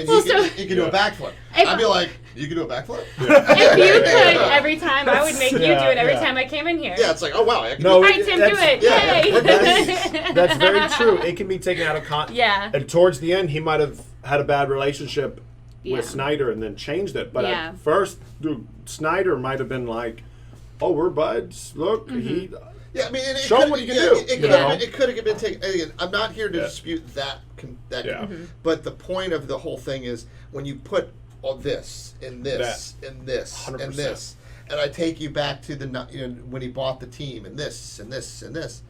he can do a backflip." If- I'd be like, "You can do a backflip?" If you could every time, I would make you do Yeah, it every yeah. time I came in here. Yeah, it's like, oh wow, I can No, do All right, Tim, do it. yeah, Yay. That's very true. It can be taken out of context. Yeah. And towards the end, he might have had a bad relationship Yeah. with Snyder and then changed it. But Yeah. at first, dude, Snyder might have been like, "Oh, we're buds. Look, he." Yeah, I mean, it Show could- him what you can yeah, do, It you know? could have been taken. Again, I'm not here to dispute that. Yeah. But the point of the whole thing is when you put all this and this and this and 100%. this, and I take you back to when he bought the team and this and this and this,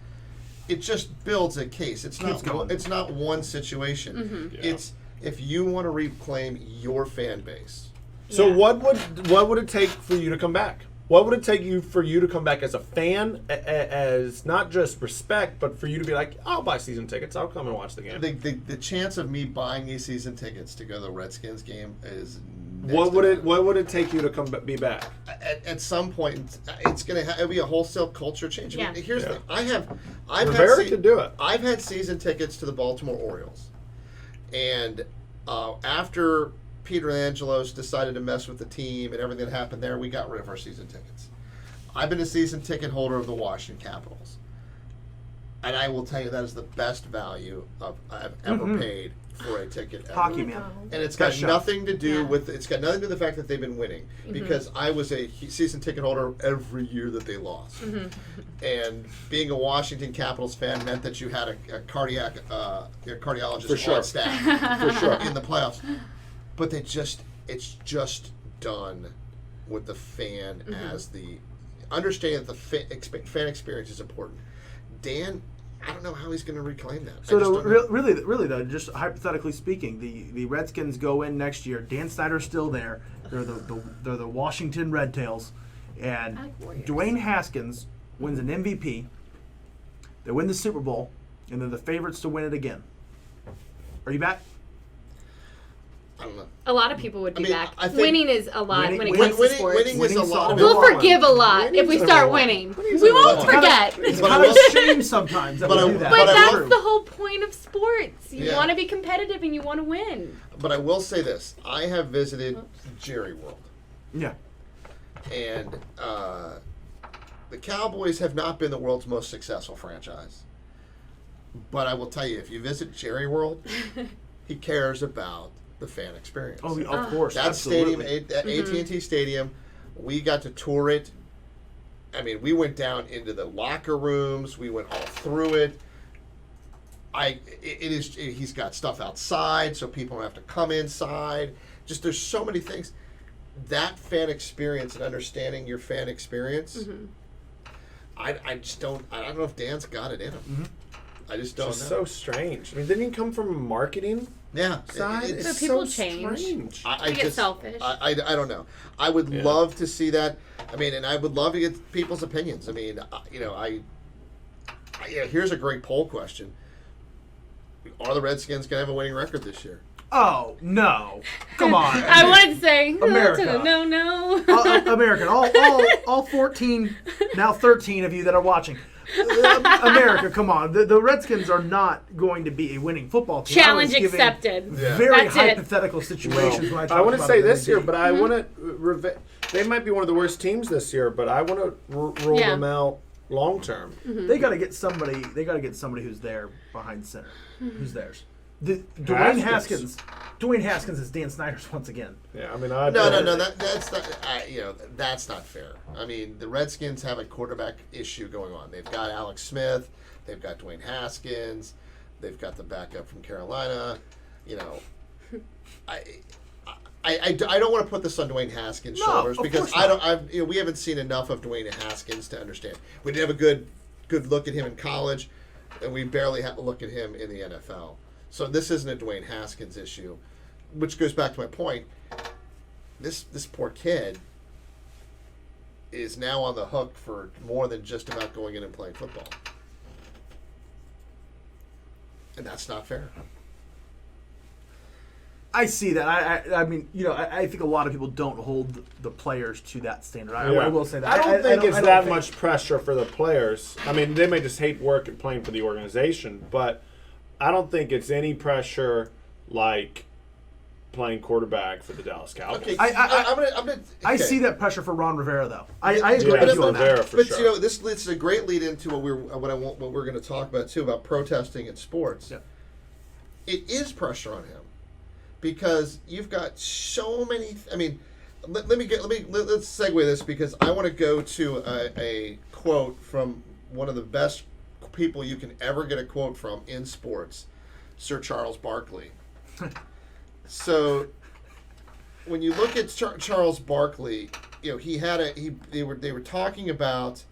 it just builds a case. It's Keeps not. going. It's not one situation. Mm-hmm. Yeah. It's if you want to reclaim your fan base. So Yeah. what would it take for you to come back? What would it take for you to come back as a fan, as not just respect, but for you to be like, I'll buy season tickets, I'll come and watch the game. The chance of me buying these season tickets to go to the Redskins game is. What would it take you to be back? At some point, it's going to it'll be a wholesale culture change. Yeah. I mean, here's the thing. I've Rivera had could do it. I've had season tickets to the Baltimore Orioles, and after Peter Angelos decided to mess with the team and everything that happened there, we got rid of our season tickets. I've been a season ticket holder of the Washington Capitals, and I will tell you that is the best value I've ever paid for a ticket ever. Hockey man. And it's got Gotcha. nothing to do Yeah. with the fact that they've been winning, because I was a season ticket holder every year that they lost. And being a Washington Capitals fan meant that you had a cardiologist For sure. on staff For sure. in the playoffs. But it's just done with the fan as the understanding that the fan experience is important. Dan, I don't know how he's going to reclaim that. So really though, just hypothetically speaking, the Redskins go in next year. Dan Snyder's still there. They're the Washington Red Tails, and Dwayne Haskins wins an MVP. They win the Super Bowl, and they're the favorites to win it again. Are you back? I don't know. A lot of people would be back. I think Winning is a lot when it comes to sports. Winning is a lot. We'll forgive a lot if we start winning. We won't forget. It's kind of a shame sometimes that we do that. But that's the whole point of sports. You Yeah. want to be competitive and you want to win. But I will say this: I have visited Jerry World, Yeah. and the Cowboys have not been the world's most successful franchise. But I will tell you, if you visit Jerry World, he cares about the fan experience. Oh, of course. That absolutely. stadium, that AT&T Stadium, we got to tour it. I mean, we went down into the locker rooms. We went all through it. He's got stuff outside, so people don't have to come inside. Just there's so many things. That fan experience and understanding your fan experience, I don't know if Dan's got it in him. I just don't know. It's so strange. I mean, didn't he come from a marketing side? It's But people so change. strange. I get just, selfish. I don't know. I would love to see that. I mean, and I would love to get people's opinions. I mean, here's a great poll question. Are the Redskins going to have a winning record this year? Oh no! Come on. I would say America. No. American, all 14, now 13 of you that are watching. America, come on. The Redskins are not going to be a winning football team. Challenge accepted. Very That's it. hypothetical situations. When I want to say this year, but but I want to. They might be one of the worst teams this year, but I want to roll them out long term. they got to get somebody. They got to get somebody who's there behind center. Who's theirs? Dwayne Haskins is Dan Snyder's once again. Yeah, I mean, No. That's not. That's not fair. I mean, the Redskins have a quarterback issue going on. They've got Alex Smith. They've got Dwayne Haskins. They've got the backup from Carolina. I don't want to put this on Dwayne Haskins' shoulders because we haven't seen enough of Dwayne Haskins to understand. We didn't have a good look at him in college, and we barely have a look at him in the NFL. So this isn't a Dwayne Haskins issue, which goes back to my point. This poor kid is now on the hook for more than just about going in and playing football. And that's not fair. I see that. I mean, I think a lot of people don't hold the players to that standard. I will say that. I don't think it's that much pressure for the players. I mean, they may just hate work and playing for the organization, but I don't think it's any pressure like playing quarterback for the Dallas Cowboys. Okay, I see that pressure for Ron Rivera, though. I agree Yeah, with you on Rivera that. for But sure. this is a great lead into what we're going to talk about too, about protesting in sports. Yeah. It is pressure on him because you've got so many. I mean, let's segue this because I want to go to a quote from one of the best people you can ever get a quote from in sports, Sir Charles Barkley. So when you look at Charles Barkley, they were talking about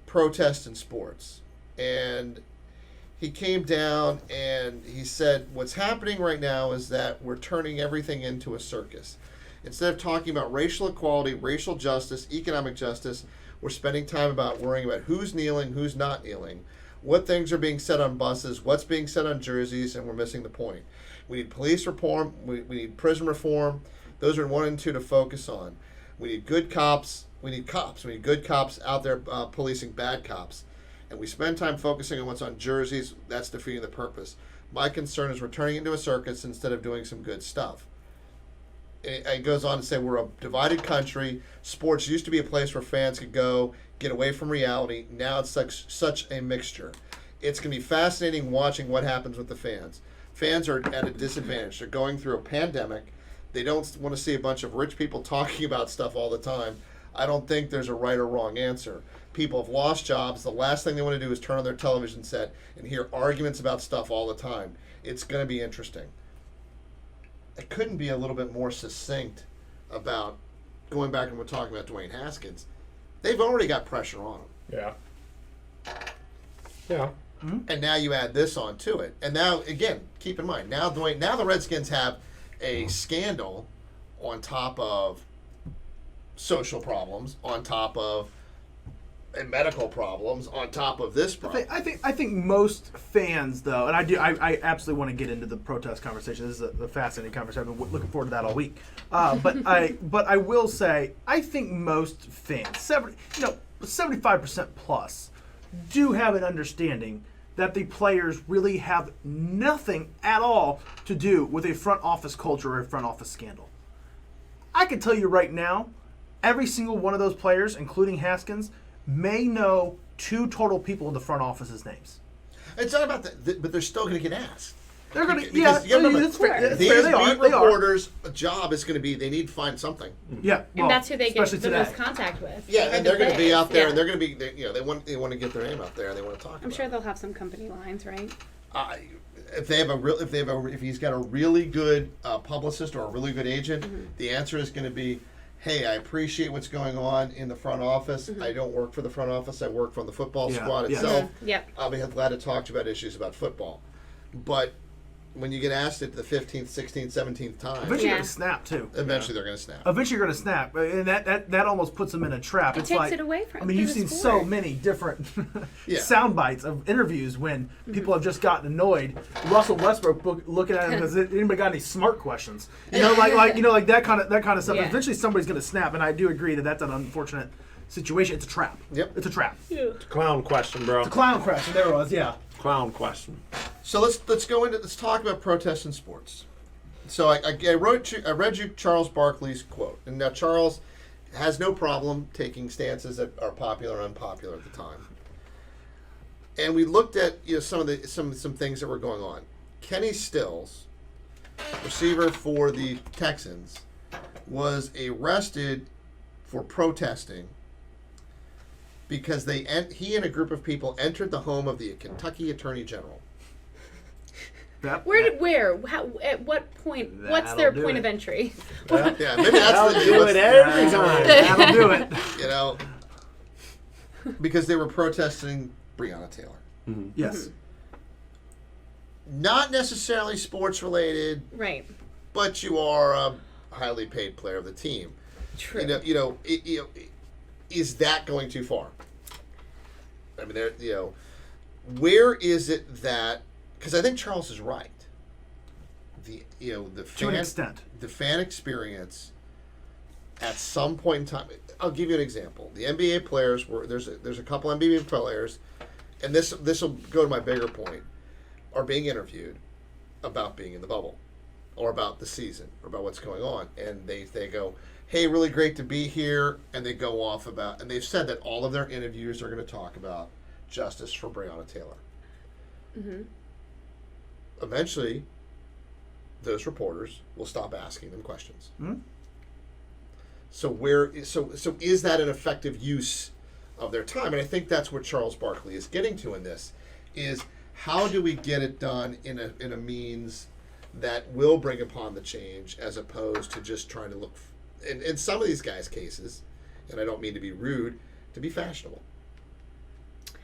protest in sports, and he came down and he said, what's happening right now is that we're turning everything into a circus. Instead of talking about racial equality, racial justice, economic justice, we're spending time about worrying about who's kneeling, who's not kneeling, what things are being said on buses, what's being said on jerseys, and we're missing the point. We need police reform. We need prison reform. Those are 1 and 2 to focus on. We need good cops. We need cops. We need good cops out there policing bad cops. And we spend time focusing on what's on jerseys. That's defeating the purpose. My concern is we're turning it into a circus instead of doing some good stuff. It goes on to say we're a divided country. Sports used to be a place where fans could go, get away from reality. Now it's such a mixture. It's going to be fascinating watching what happens with the fans. Fans are at a disadvantage. They're going through a pandemic. They don't want to see a bunch of rich people talking about stuff all the time. I don't think there's a right or wrong answer. People have lost jobs. The last thing they want to do is turn on their television set and hear arguments about stuff all the time. It's going to be interesting. I couldn't be a little bit more succinct about going back and we're talking about Dwayne Haskins. they've already got pressure on them. Yeah. And now you add this on to it. And now, again, keep in mind, now the Redskins have a scandal on top of social problems, on top of medical problems, on top of this problem. I think most fans, though, and I absolutely want to get into the protest conversation. This is a fascinating conversation. I've been looking forward to that all week. But I will say, I think most fans, 75% plus, do have an understanding that the players really have nothing at all to do with a front office culture or a front office scandal. I can tell you right now, every single one of those players, including Haskins, may know 2 total people in the front office's names. It's not about that, but they're still going to get asked. They're going to, Because you gotta remember, that's fair. these They are. reporters' job is going to be, they need to find something. Yeah, And that's who they get especially the today. most contact with. Yeah, and they're going to be out there, Yeah. and they're going to be, they want to get their name out there, and they want to talk about I'm sure it. they'll have some company lines, right? If he's got a really good publicist or a really good agent, the answer is going to be, hey, I appreciate what's going on in the front office. I don't work for the front office. I work from the football squad itself. Yep. I'll be glad to talk to you about issues about football. But when you get asked it the 15th, 16th, 17th time, Eventually, you're Yeah. going to snap too. eventually they're going to snap. Eventually, you're going to snap, and that almost puts them in a trap. It's takes like, it away from- I mean, from you've the seen sport. so many different Yeah. sound bites of interviews when people have just gotten annoyed. Russell Westbrook looking at him, has anybody got any smart questions? Like that kind of stuff. Yeah. Eventually, somebody's going to snap, and I do agree that that's an unfortunate situation. It's a trap. Yep. It's a trap. Clown question, bro. Clown question. There it was. Yeah. Clown question. So let's talk about protests in sports. So I read you Charles Barkley's quote, and now Charles has no problem taking stances that are popular or unpopular at the time. And we looked at some things that were going on. Kenny Stills, receiver for the Texans, was arrested for protesting because he and a group of people entered the home of the Kentucky Attorney General. Where? How, at what point? What's their That'll do point it. of entry? Yeah, maybe that's I'll do it every time. That'll do it. Because they were protesting Breonna Taylor. Yes. Not necessarily sports related, Right. but you are a highly paid player of the team. True. Is that going too far? I mean, where is it that? Because I think Charles is right. To an extent. The fan experience at some point in time. I'll give you an example. The NBA players there's a couple NBA players, and this will go to my bigger point, are being interviewed about being in the bubble, or about the season, or about what's going on, and they go, "Hey, really great to be here," and they go off and they've said that all of their interviews are going to talk about justice for Breonna Taylor. Mm-hmm. Eventually, those reporters will stop asking them questions. Hmm? So is that an effective use of their time? And I think that's what Charles Barkley is getting to in this, is how do we get it done in a means that will bring upon the change, as opposed to just trying to look, in some of these guys' cases, and I don't mean to be rude, to be fashionable.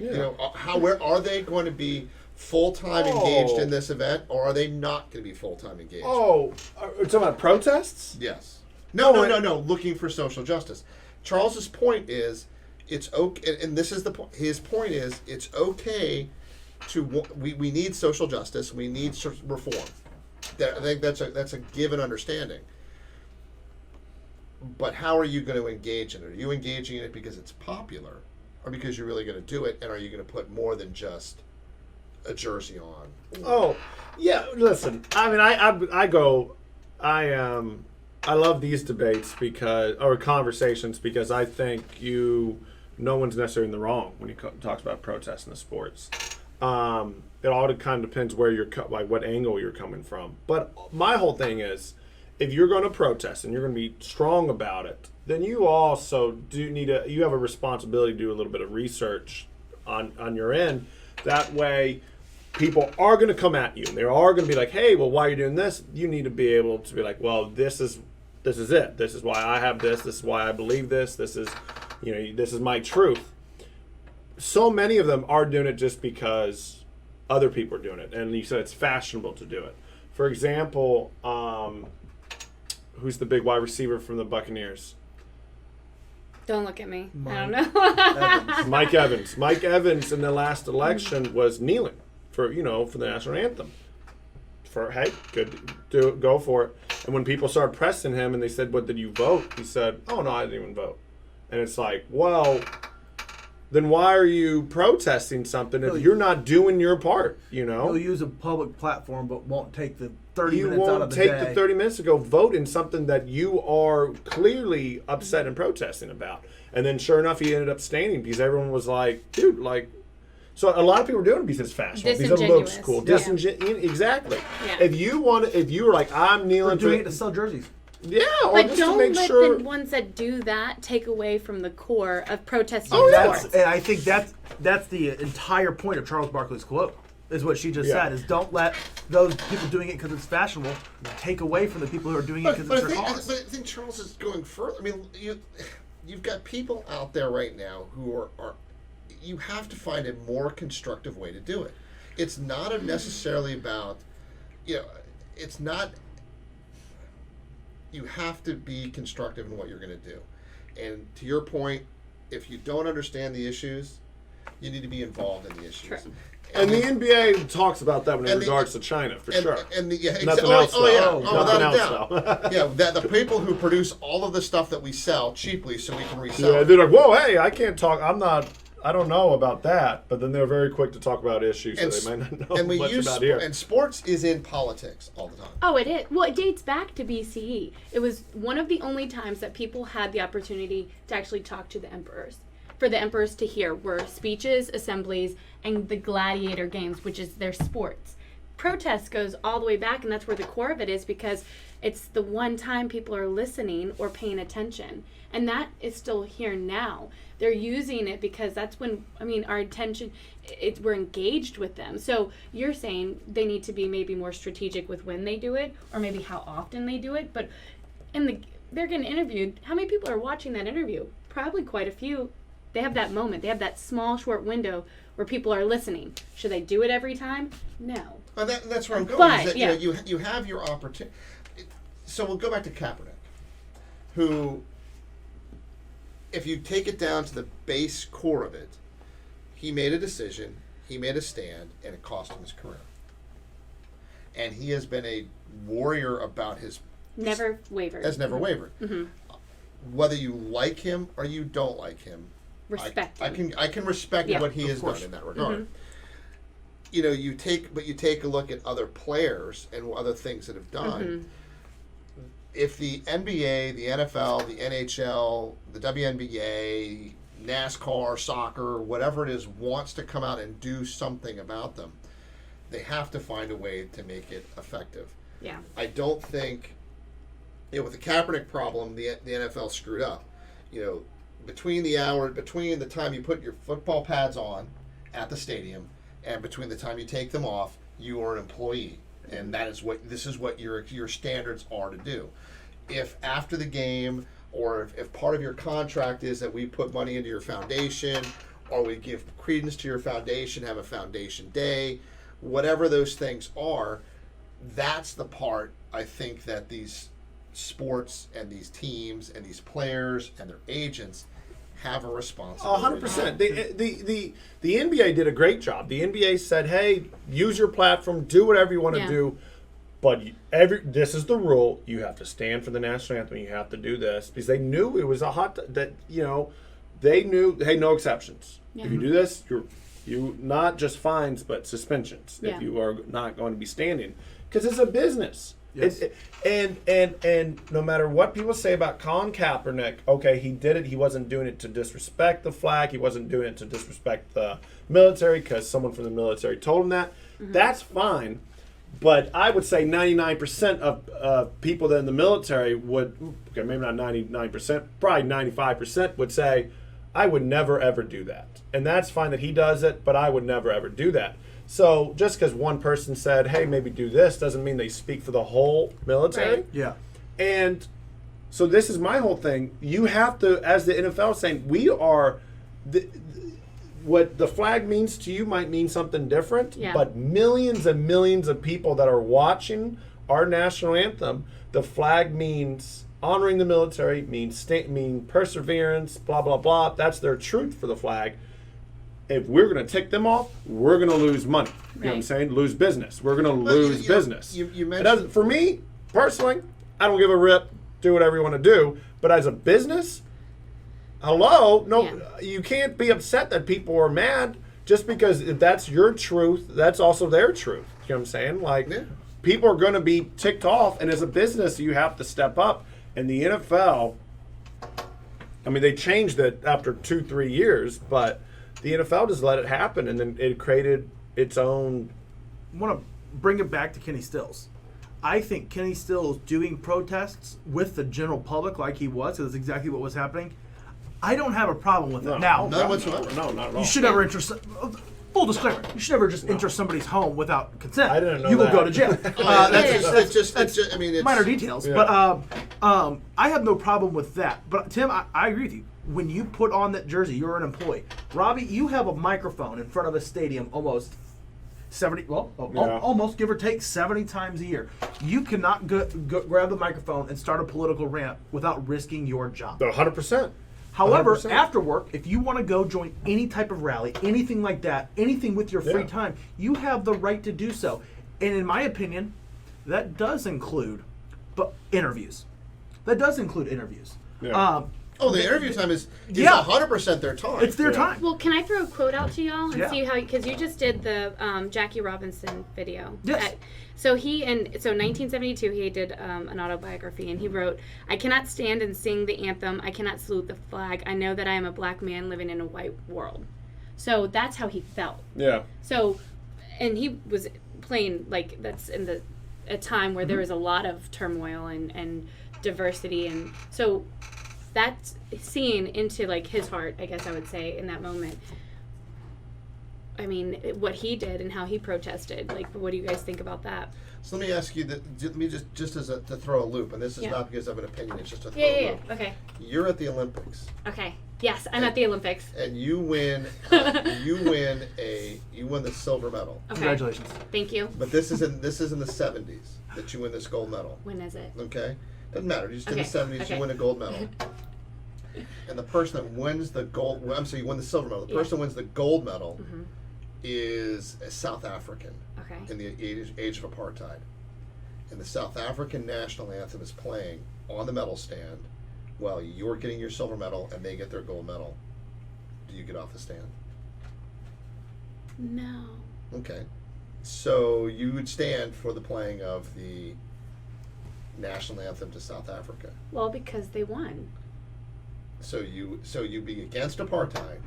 Yeah. Where are they going to be full-time engaged in this event, or are they not going to be full-time engaged? Oh, are you talking about protests? Yes. No. Looking for social justice. Charles's point is, it's okay, and this is the point. His point is, it's okay we need social justice. We need reform. I think that's a given understanding. But how are you going to engage in it? Are you engaging in it because it's popular, or because you're really going to do it? And are you going to put more than just a jersey on? Oh, yeah. Listen, I mean, I love these debates or conversations, because I think no one's necessarily in the wrong when he talks about protests in the sports. It all kind of depends where what angle you're coming from. But my whole thing is, if you're going to protest and you're going to be strong about it, then you also you have a responsibility to do a little bit of research on your end. That way, people are going to come at you, and they are going to be like, "Hey, well, why are you doing this?" You need to be able to be like, "Well, this is it. This is why I have this. This is why I believe this. This is this is my truth. So many of them are doing it just because other people are doing it, and you said it's fashionable to do it. For example, who's the big wide receiver from the Buccaneers? Don't look at me. I don't know. Mike Evans. Mike Evans in the last election was kneeling for the national anthem. Hey, good, go for it. And when people started pressing him and they said, "What did you vote?" He said, "Oh no, I didn't even vote." And it's like, well, then why are you protesting something if you're not doing your part? You'll use a public platform, but won't take the 30 You minutes out of won't the take day. the 30 minutes to go vote in something that you are clearly upset and protesting about. And then sure enough, he ended up standing because everyone was like, dude, like, so a lot of people are doing it because it's fashionable. Because it looks cool. Yeah. Exactly. Yeah. If you were like, I'm kneeling They're doing it to sell jerseys. yeah, or But just to don't make let sure. the ones that do that take away from the core of protesting That's, sports. and I think that's the entire point of Charles Barkley's quote. Is what she just said. Is don't let those people doing it because it's fashionable take away from the people who are doing it because it's their cause. But I think Charles is going further. I mean, you've got people out there right now who are you have to find a more constructive way to do it. It's not necessarily about, it's not. You have to be constructive in what you're going to do, and to your point, if you don't understand the issues, you need to be involved in the issues. True. And the NBA talks about that in and regards to China, for sure. And Nothing else, though. without Nothing a else, doubt. though. Yeah, the people who produce all of the stuff that we sell cheaply so we can resell Yeah, it. they're like, whoa, hey, I can't talk. I don't know about that. But then they're very quick to talk about issues that they might not know and we much use about here. and sports is in politics all the time. Oh, it is. Well, it dates back to BCE. It was one of the only times that people had the opportunity to actually talk to the emperors. For the emperors to hear were speeches, assemblies, and the gladiator games, which is their sports. Protest goes all the way back, and that's where the core of it is, because it's the one time people are listening or paying attention. And that is still here now. They're using it because that's when, our attention, we're engaged with them. So you're saying they need to be maybe more strategic with when they do it, or maybe how often they do it. But they're getting interviewed. How many people are watching that interview? Probably quite a few. They have that moment. They have that small, short window where people are listening. Should they do it every time? No. Well, that's where I'm going. But, is that, yeah. you have your opportunity. So we'll go back to Kaepernick, who, if you take it down to the base core of it, he made a decision, he made a stand, and it cost him his career. And he has been a warrior about his... Never wavered. Has never wavered. Mm-hmm. Whether you like him or you don't like him, Respect I him. can respect Yeah. what he Of has course. done in that regard. Mm-hmm. You take a look at other players and other things that have done. Mm-hmm. If the NBA, the NFL, the NHL, the WNBA, NASCAR, soccer, whatever it is, wants to come out and do something about them, they have to find a way to make it effective. Yeah. I don't think, with the Kaepernick problem, the NFL screwed up. Between the time you put your football pads on at the stadium and between the time you take them off, you are an employee, and this is what your standards are to do. If after the game, or if part of your contract is that we put money into your foundation, or we give credence to your foundation, have a foundation day, whatever those things are, that's the part I think that these sports and these teams and these players and their agents have a responsibility. 100%. The NBA did a great job. The NBA said, "Hey, use your platform, do whatever you want to do, but this is the rule. You have to stand for the national anthem. You have to do this," because they knew it was they knew, hey, no exceptions. Yeah. If you do this, you not just fines but suspensions Yeah. if you are not going to be standing, because it's a business. Yes. And no matter what people say about Colin Kaepernick, okay, he did it. He wasn't doing it to disrespect the flag. He wasn't doing it to disrespect the military because someone from the military told him that. Mm-hmm. That's fine. But I would say 99% of people that in the military would, okay, maybe not 99%, probably 95% would say, I would never, ever do that. And that's fine that he does it, but I would never, ever do that. So just because one person said, hey, maybe do this, doesn't mean they speak for the whole military. Right. Yeah. And So this is my whole thing. You have to, as the NFL is saying, we are, what the flag means to you might mean something different, but millions and millions of people that are watching our national anthem, the flag means honoring the military, means perseverance, blah, blah, blah. That's their truth for the flag. If we're going to tick them off, we're going to lose money. You know what I'm saying? Lose business. We're going to lose business. You mentioned... For me, personally, I don't give a rip. Do whatever you want to do. But as a business, you can't be upset that people are mad just because if that's your truth, that's also their truth. You know what I'm saying? Like, people are going to be ticked off. And as a business, you have to step up. And the NFL, I mean, they changed it after 2-3 years, but the NFL just let it happen, and then it created its own. I want to bring it back to Kenny Stills. I think Kenny Stills doing protests with the general public like he was, because that's exactly what was happening. I don't have a problem with it. Now, none whatsoever. No, not at all. You should never enter. Full disclaimer: you should never just enter somebody's home without consent. I didn't know you will that. go to jail. It's just. I mean, it's minor details, Yeah. but I have no problem with that. But Tim, I agree with you. When you put on that jersey, you're an employee. Robbie, you have a microphone in front of a stadium almost 70, almost give or take 70 times a year. You cannot go grab the microphone and start a political rant without risking your job. 100%. However, 100%. after work, if you want to go join any type of rally, anything like that, anything with your free time, you have the right to do so. And in my opinion, that does include interviews. That does include interviews. Yeah. the interview time is 100% their time. It's their time. Well, can I throw a quote out to y'all and Yeah. see how, because you just did the Jackie Robinson video. Yes. So 1972 he did an autobiography, and he wrote, "I cannot stand and sing the anthem. I cannot salute the flag. I know that I am a black man living in a white world." So that's how he felt. Yeah. So, and he was playing, like, that's in a time where there was a lot of turmoil and diversity, and so that's seeing into, like, his heart, I guess I would say, in that moment. I mean, what he did and how he protested. Like, what do you guys think about that? So let me ask you that. Let me just as to throw a loop, and this is Yeah. not because I have an opinion. It's just to throw a loop. Okay. You're at the Olympics. Okay. Yes, I'm at the Olympics. And you win. you win the silver medal. Okay. Congratulations. Thank you. But this is in the 70s that you win this gold medal. When is it? Okay, doesn't matter. Just in Okay, the 70s, okay. you win a gold medal. And the person that wins the gold, I'm sorry, you win the silver medal. The person that wins the gold medal is a South African Okay. in the age of apartheid. And the South African national anthem is playing on the medal stand while you're getting your silver medal and they get their gold medal. Do you get off the stand? No. Okay. So you would stand for the playing of the national anthem to South Africa. Well, because they won. So you'd be against apartheid,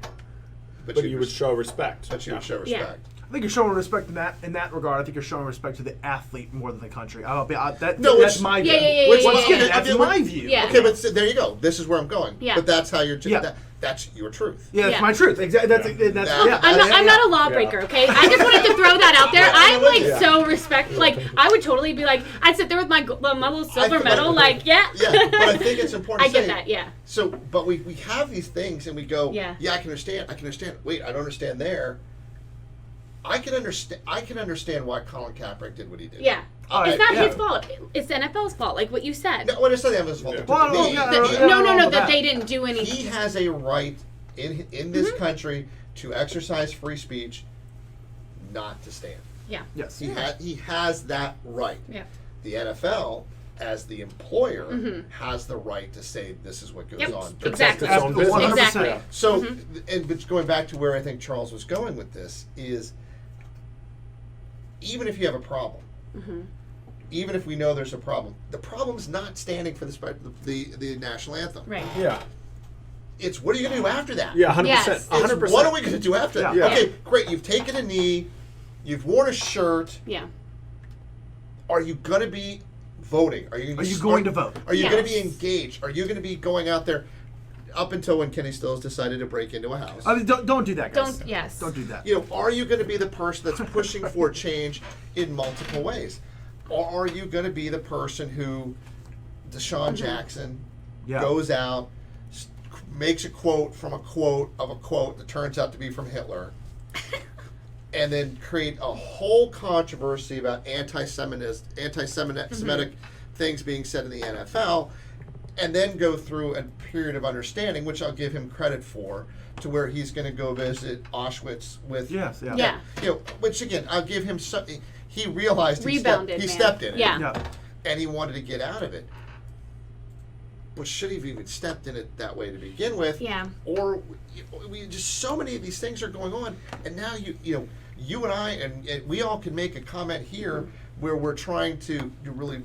But you would show respect. But you would show Yeah. respect. I think you're showing respect in that regard. I think you're showing respect to the athlete more than the country. That's which- my view. Yeah. Which- Once again, okay, that's okay, my view. Yeah. Okay, but there you go. This is where I'm going. Yeah. But that's how you're. Yeah. That's your truth. Yeah, that's Yeah. my truth. Exactly. That's Yeah. I'm not a lawbreaker, okay? I just wanted to throw that out there. Yeah, I'm like yeah. so respect. Like, I would totally be like, I'd sit there with my little silver feel medal, like, yeah. Yeah, but I think it's important. I to get say, that, yeah. So, but we have these things, and we go, Yeah. I can understand. Wait, I don't understand there. I can understand why Colin Kaepernick did what he did. Yeah. All It's right, not yeah. his fault. It's the NFL's fault, like what you said. No, when I say that was fault. Yeah. Well, to me, No, that. that they didn't do he anything. has a right in this country to exercise free speech, not to stand. Yeah. Yes. He has that right. Yeah. The NFL, as the employer, has the right to say this is what goes Yep. on. Exactly. its own business. 100%. Exactly. So, and but going back to where I think Charles was going with this is, even if you have a problem, even if we know there's a problem, the problem's not standing for the national anthem. Right. Yeah. It's what are you going to do after that? Yeah, 100%. Yes. 100%. It's what are we going to do after that? Yeah. Okay, great. You've taken a knee. You've worn a shirt. Yeah. Are you going to be voting? Are you going to vote? Are you going to be Yes. engaged? Are you going to be going out there up until when Kenny Stills decided to break into a house? I mean, don't do that, guys. Yes. Don't do that. You know, are you going to be the person that's pushing for change in multiple ways? Or are you going to be the person who Deshaun Jackson goes out, makes a quote from a quote of a quote that turns out to be from Hitler, and then create a whole controversy about anti-Semitic things being said in the NFL, and then go through a period of understanding, which I'll give him credit for, to where he's going to go visit Auschwitz with. Yes, yeah. Yeah. Which again, I'll give him something. He realized he Rebounded, stepped in it. Yeah. And he wanted to get out of it. But should he have even stepped in it that way to begin with? Yeah. Or we just so many of these things are going on, and now you and I and we all can make a comment here where we're trying to really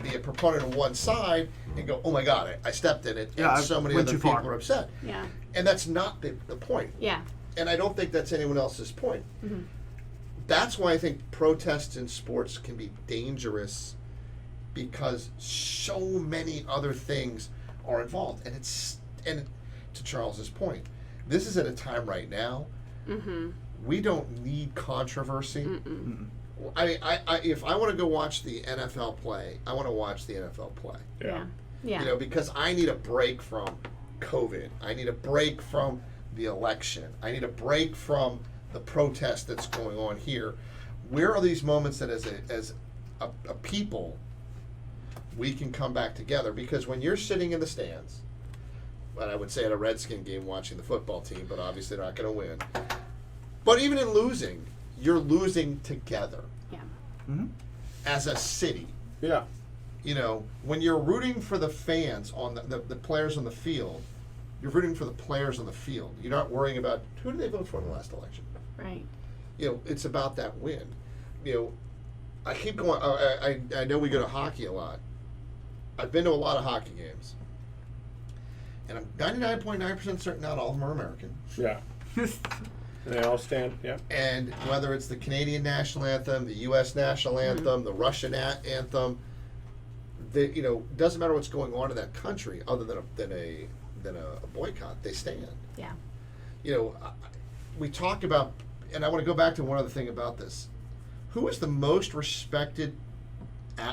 be a proponent of one side and go, oh my God, I stepped in it, and so many other people are upset. Yeah. And that's not the point. Yeah. And I don't think that's anyone else's point. Mm-hmm. That's why I think protests in sports can be dangerous, because so many other things are involved. And to Charles's point, this is at a time right now, we don't need controversy. If I want to go watch the NFL play, I want to watch the NFL play. Yeah. Yeah. Because I need a break from COVID. I need a break from the election. I need a break from the protest that's going on here. Where are these moments that as a people we can come back together? Because when you're sitting in the stands, and I would say at a Redskins game watching the football team, but obviously they're not going to win. But even in losing, you're losing together. Yeah. As a city. Yeah. When you're rooting for the fans on the players on the field, you're rooting for the players on the field. You're not worrying about who did they vote for in the last election. Right. It's about that win. I keep going. I know we go to hockey a lot. I've been to a lot of hockey games, and I'm 99.9% certain not all of them are American. Yeah. They all stand. Yeah. And whether it's the Canadian national anthem, the U.S. national anthem, the Russian anthem, doesn't matter what's going on in that country, other than a boycott, they stand. Yeah. We talk about, and I want to go back to one other thing about this. Who is the most respected,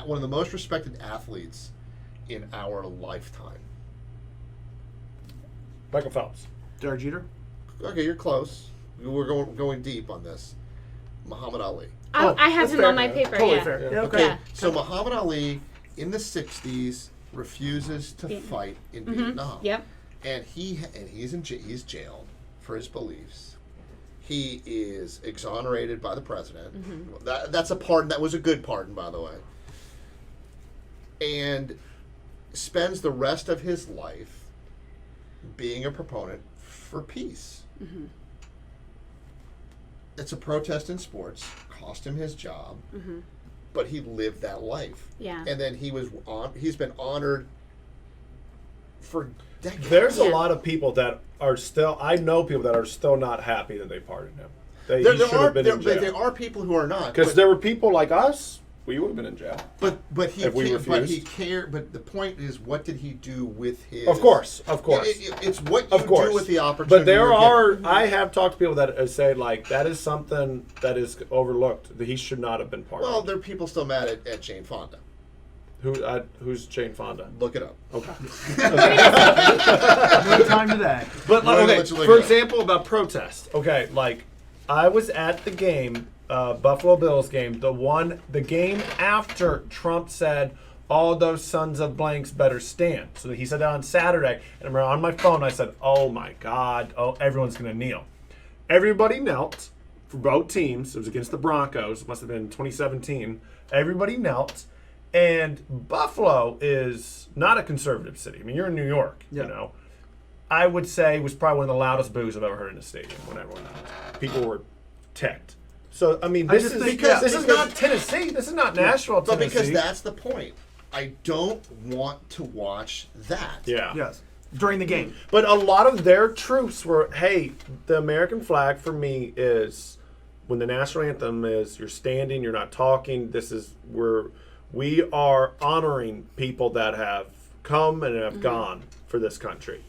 one of the most respected athletes in our lifetime? Michael Phelps. Derek Jeter. Okay, you're close. We're going deep on this. Muhammad Ali. I have him fair, on my man. paper. Totally Yeah. fair. Yeah, Okay, Yeah. so Muhammad Ali in the 60s refuses to fight in Vietnam. Yep. And he's jailed for his beliefs. He is exonerated by the president. That's a pardon. That was a good pardon, by the way. And spends the rest of his life being a proponent for peace. It's a protest in sports, cost him his job, but he lived that life. Yeah. And then he's been honored for decades. There's a lot of people that are still. I know people that are still not happy that they pardoned him. He should have been in jail. There are people who are not. Because there were people like us. We would have been in jail. But he if we refused. refused. But the point is, what did he do with his? Of course. It's what you Of course. do with the opportunity. But there you're are. given. I have talked to people that say that is something that is overlooked. That he should not have been pardoned. Well, there are people still mad at Jane Fonda. Who's Jane Fonda? Look it up. Okay. No time today. But We're gonna okay, let you look for it up. example, about protest. Okay, I was at the game, Buffalo Bills game, the game after Trump said all those sons of blanks better stand. So he said that on Saturday, and I'm on my phone. I said, "Oh my God! Oh, everyone's gonna kneel." Everybody knelt for both teams. It was against the Broncos. It must have been 2017. Everybody knelt. And Buffalo is not a conservative city. I mean, you're in New York, I would say was probably one of the loudest boos I've ever heard in a stadium when everyone knelt. People were ticked. So, I mean, this is not Tennessee. This is not Nashville, But Tennessee. because that's the point. I don't want to watch that. Yeah. Yes. During the game. But a lot of their troops were, hey, the American flag for me is when the national anthem is you're standing, you're not talking. We are honoring people that have come and have gone for this country.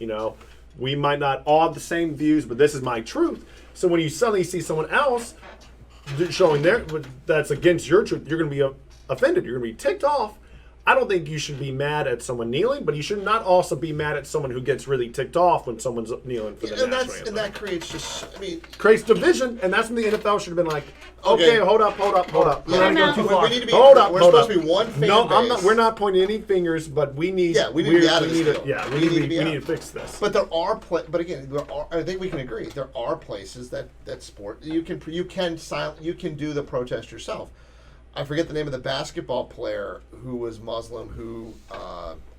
We might not all have the same views, but this is my truth. So when you suddenly see someone else showing that's against your truth, you're going to be offended. You're going to be ticked off. I don't think you should be mad at someone kneeling, but you should not also be mad at someone who gets really ticked off when someone's kneeling for the national anthem. And that creates just, creates division, and that's when the NFL should have been like, okay, hold up. Yeah, we need to be. Hold up. We're supposed to be one fan No, base. We're not pointing any fingers, but we need. Yeah, we need to be out of this deal. Yeah, we need to fix this. But but again, I think we can agree there are places that sport you can do the protest yourself. I forget the name of the basketball player who was Muslim who.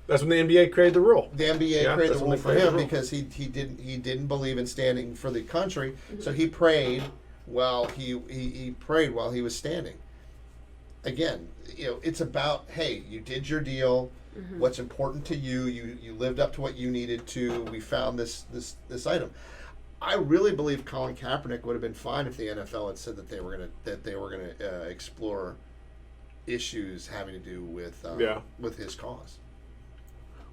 That's when the NBA created the rule. The NBA created the rule for him because he didn't believe in standing for the country, so he prayed while he prayed while he was standing. Again, it's about, hey, you did your deal. Mm-hmm. What's important to you? You lived up to what you needed to. We found this item. I really believe Colin Kaepernick would have been fine if the NFL had said that they were gonna explore issues having to do with his cause.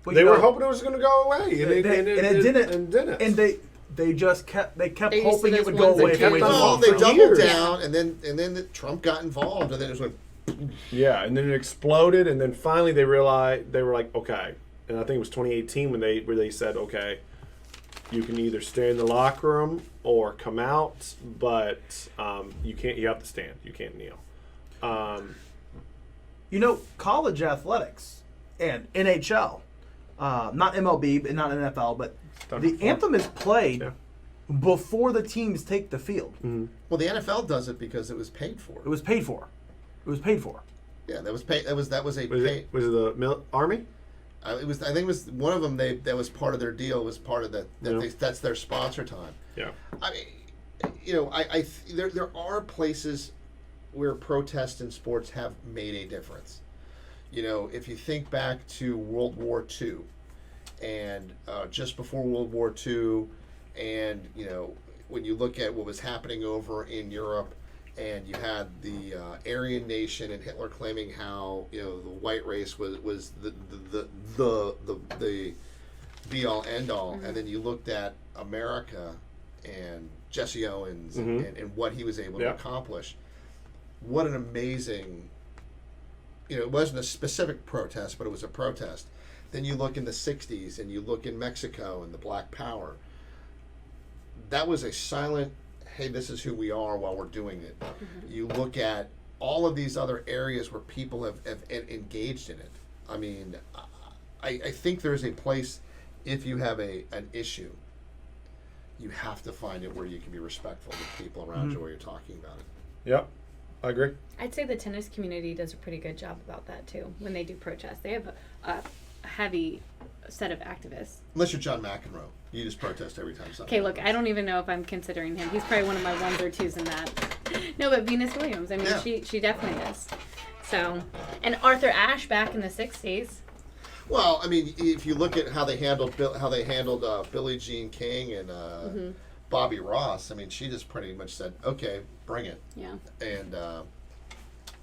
Well, they were hoping it was going to go away, and it didn't. And they just kept hoping it would go away. Well, they doubled down, and then Trump got involved, and then it went. Yeah, and then it exploded, and then finally they realized, they were like, okay, and I think it was 2018 where they said, okay, you can either stay in the locker room or come out, but you have to stand. You can't kneel. College athletics and NHL, not MLB, not NFL, but the anthem is played before the teams take the field. Mm-hmm. Well, the NFL does it because it was paid for. It was paid for. Yeah, that was paid. Was it the Army? It was. I think it was one of them. That was part of their deal. Was part of that. That's their sponsor time. Yeah. I mean, there are places where protests in sports have made a difference. If you think back to World War II, and just before World War II, and when you look at what was happening over in Europe, and you had the Aryan nation and Hitler claiming how the white race was the be all end all, and then you looked at America and Jesse Owens and what he was able to accomplish. What an amazing, it wasn't a specific protest, but it was a protest. Then you look in the 60s and you look in Mexico and the Black Power. That was a silent, hey, this is who we are while we're doing it. Mm-hmm. You look at all of these other areas where people have engaged in it. I mean, I think there's a place, if you have an issue, you have to find it where you can be respectful of the people around you while you're talking about it. Yep, I agree. I'd say the tennis community does a pretty good job about that too. When they do protests, they have a heavy set of activists. Unless you're John McEnroe, you just protest every time something. Okay, look, I don't even know if I'm considering him. He's probably one of my ones or twos in that. No, but Venus Williams. I mean, she definitely is. So, and Arthur Ashe back in the '60s. Well, I mean, if you look at how they handled Billie Jean King and Bobby Ross, I mean, she just pretty much said, "Okay, bring it." Yeah. And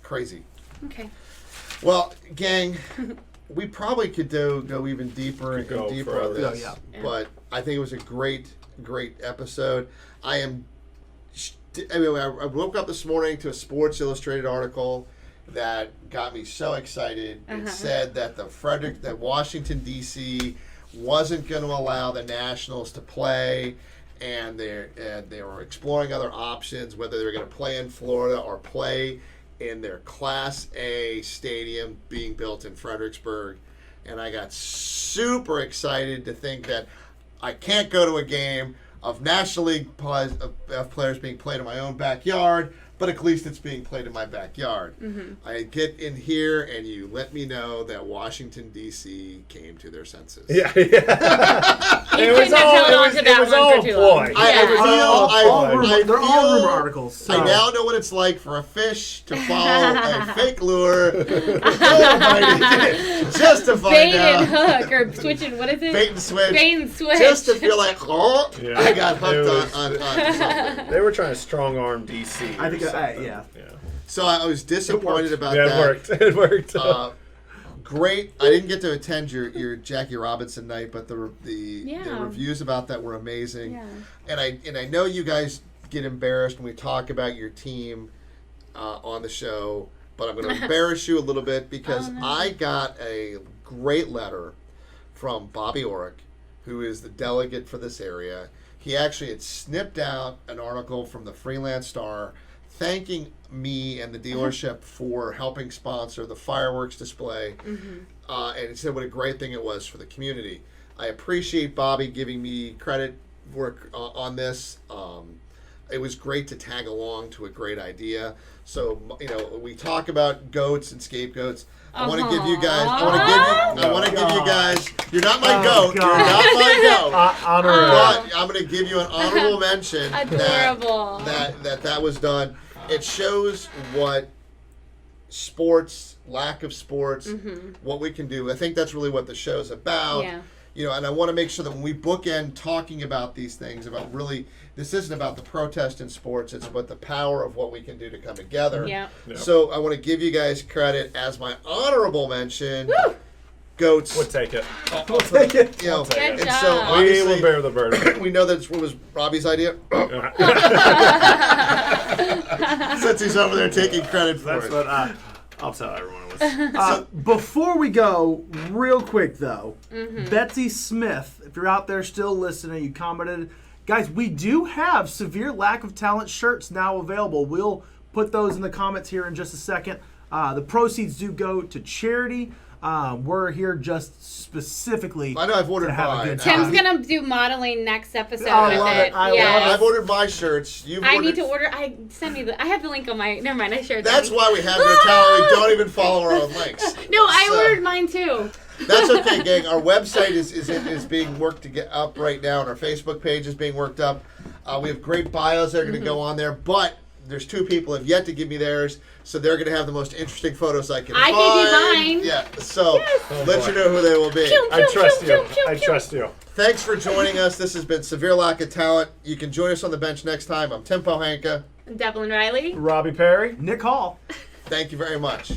crazy. Okay. Well, gang, we probably could go even deeper and go deeper on this. But I think it was a great episode. I woke up this morning to a Sports Illustrated article that got me so excited. It said that that Washington D.C. wasn't going to allow the Nationals to play, and they were exploring other options, whether they were going to play in Florida or play in their Class A stadium being built in Fredericksburg. And I got super excited to think that I can't go to a game of National League players being played in my own backyard, but at least it's being played in my backyard. Mm-hmm. I get in here and you let me know that Washington, D.C. came to their senses. You couldn't have held on to that one for too long. They're all rumor articles. So. I now know what it's like for a fish to follow a fake lure. Just to find Bait out. and hook, or switching, what is it? Bait and switch. Bait and switch. Just to feel like, I got hooked on something. They were trying to strong arm DC. I think, So I was disappointed about that. It worked. Great. I didn't get to attend your Jackie Robinson night, but the reviews about that were amazing. Yeah. And I know you guys get embarrassed when we talk about your team on the show, but I'm going to embarrass you a little bit because Oh, no. I got a great letter from Bobby Orrick, who is the delegate for this area. He actually had snipped out an article from the Freelance Star thanking me and the dealership for helping sponsor the fireworks display. And he said what a great thing it was for the community. I appreciate Bobby giving me credit work on this. It was great to tag along to a great idea. So, we talk about goats and scapegoats. I want to give you guys. I want to give you guys. You're not my goat. God. You're not my goat. Honor. But I'm going to give you an honorable mention. Adorable. That was done. It shows what sports, lack of sports, what we can do. I think that's really what the show's about. Yeah. And I want to make sure that when we bookend talking about these things, about really, this isn't about the protest in sports, it's about the power of what we can do to come together. Yeah. Yep. So I want to give you guys credit as my honorable mention. Goats. We'll take it. We'll take it. Good and job. so We obviously, will bear the burden. we know that it was Robbie's idea. Since he's over there taking credit for That's it. what I'll tell everyone it was. Before we go, real quick though, Betsy Smith, if you're out there still listening, you commented, guys, we do have severe lack of talent shirts now available. We'll put those in the comments here in just a second. The proceeds do go to charity. We're here just specifically I know I've ordered to have a mine. good time. Tim's gonna do modeling next episode I with love it. it. I love Yes. I've ordered my shirts. You've I ordered. need to order. I have the link on my. Never mind. I shared. That's that. why we have no talent. We don't even follow our own links. No, I So- ordered mine too. That's okay, gang. Our website is being worked to get up right now, and our Facebook page is being worked up. We have great bios that are going to go on there, but there's 2 people who have yet to give me theirs, so they're going to have the most interesting photos I can I find. gave you mine. Yeah, so let you know who they will be. I trust you. I trust you. Thanks for joining us. This has been Severe Lack of Talent. You can join us on the bench next time. I'm Tim Pohanka. Devlin Riley. Robbie Perry. Nick Hall. Thank you very much.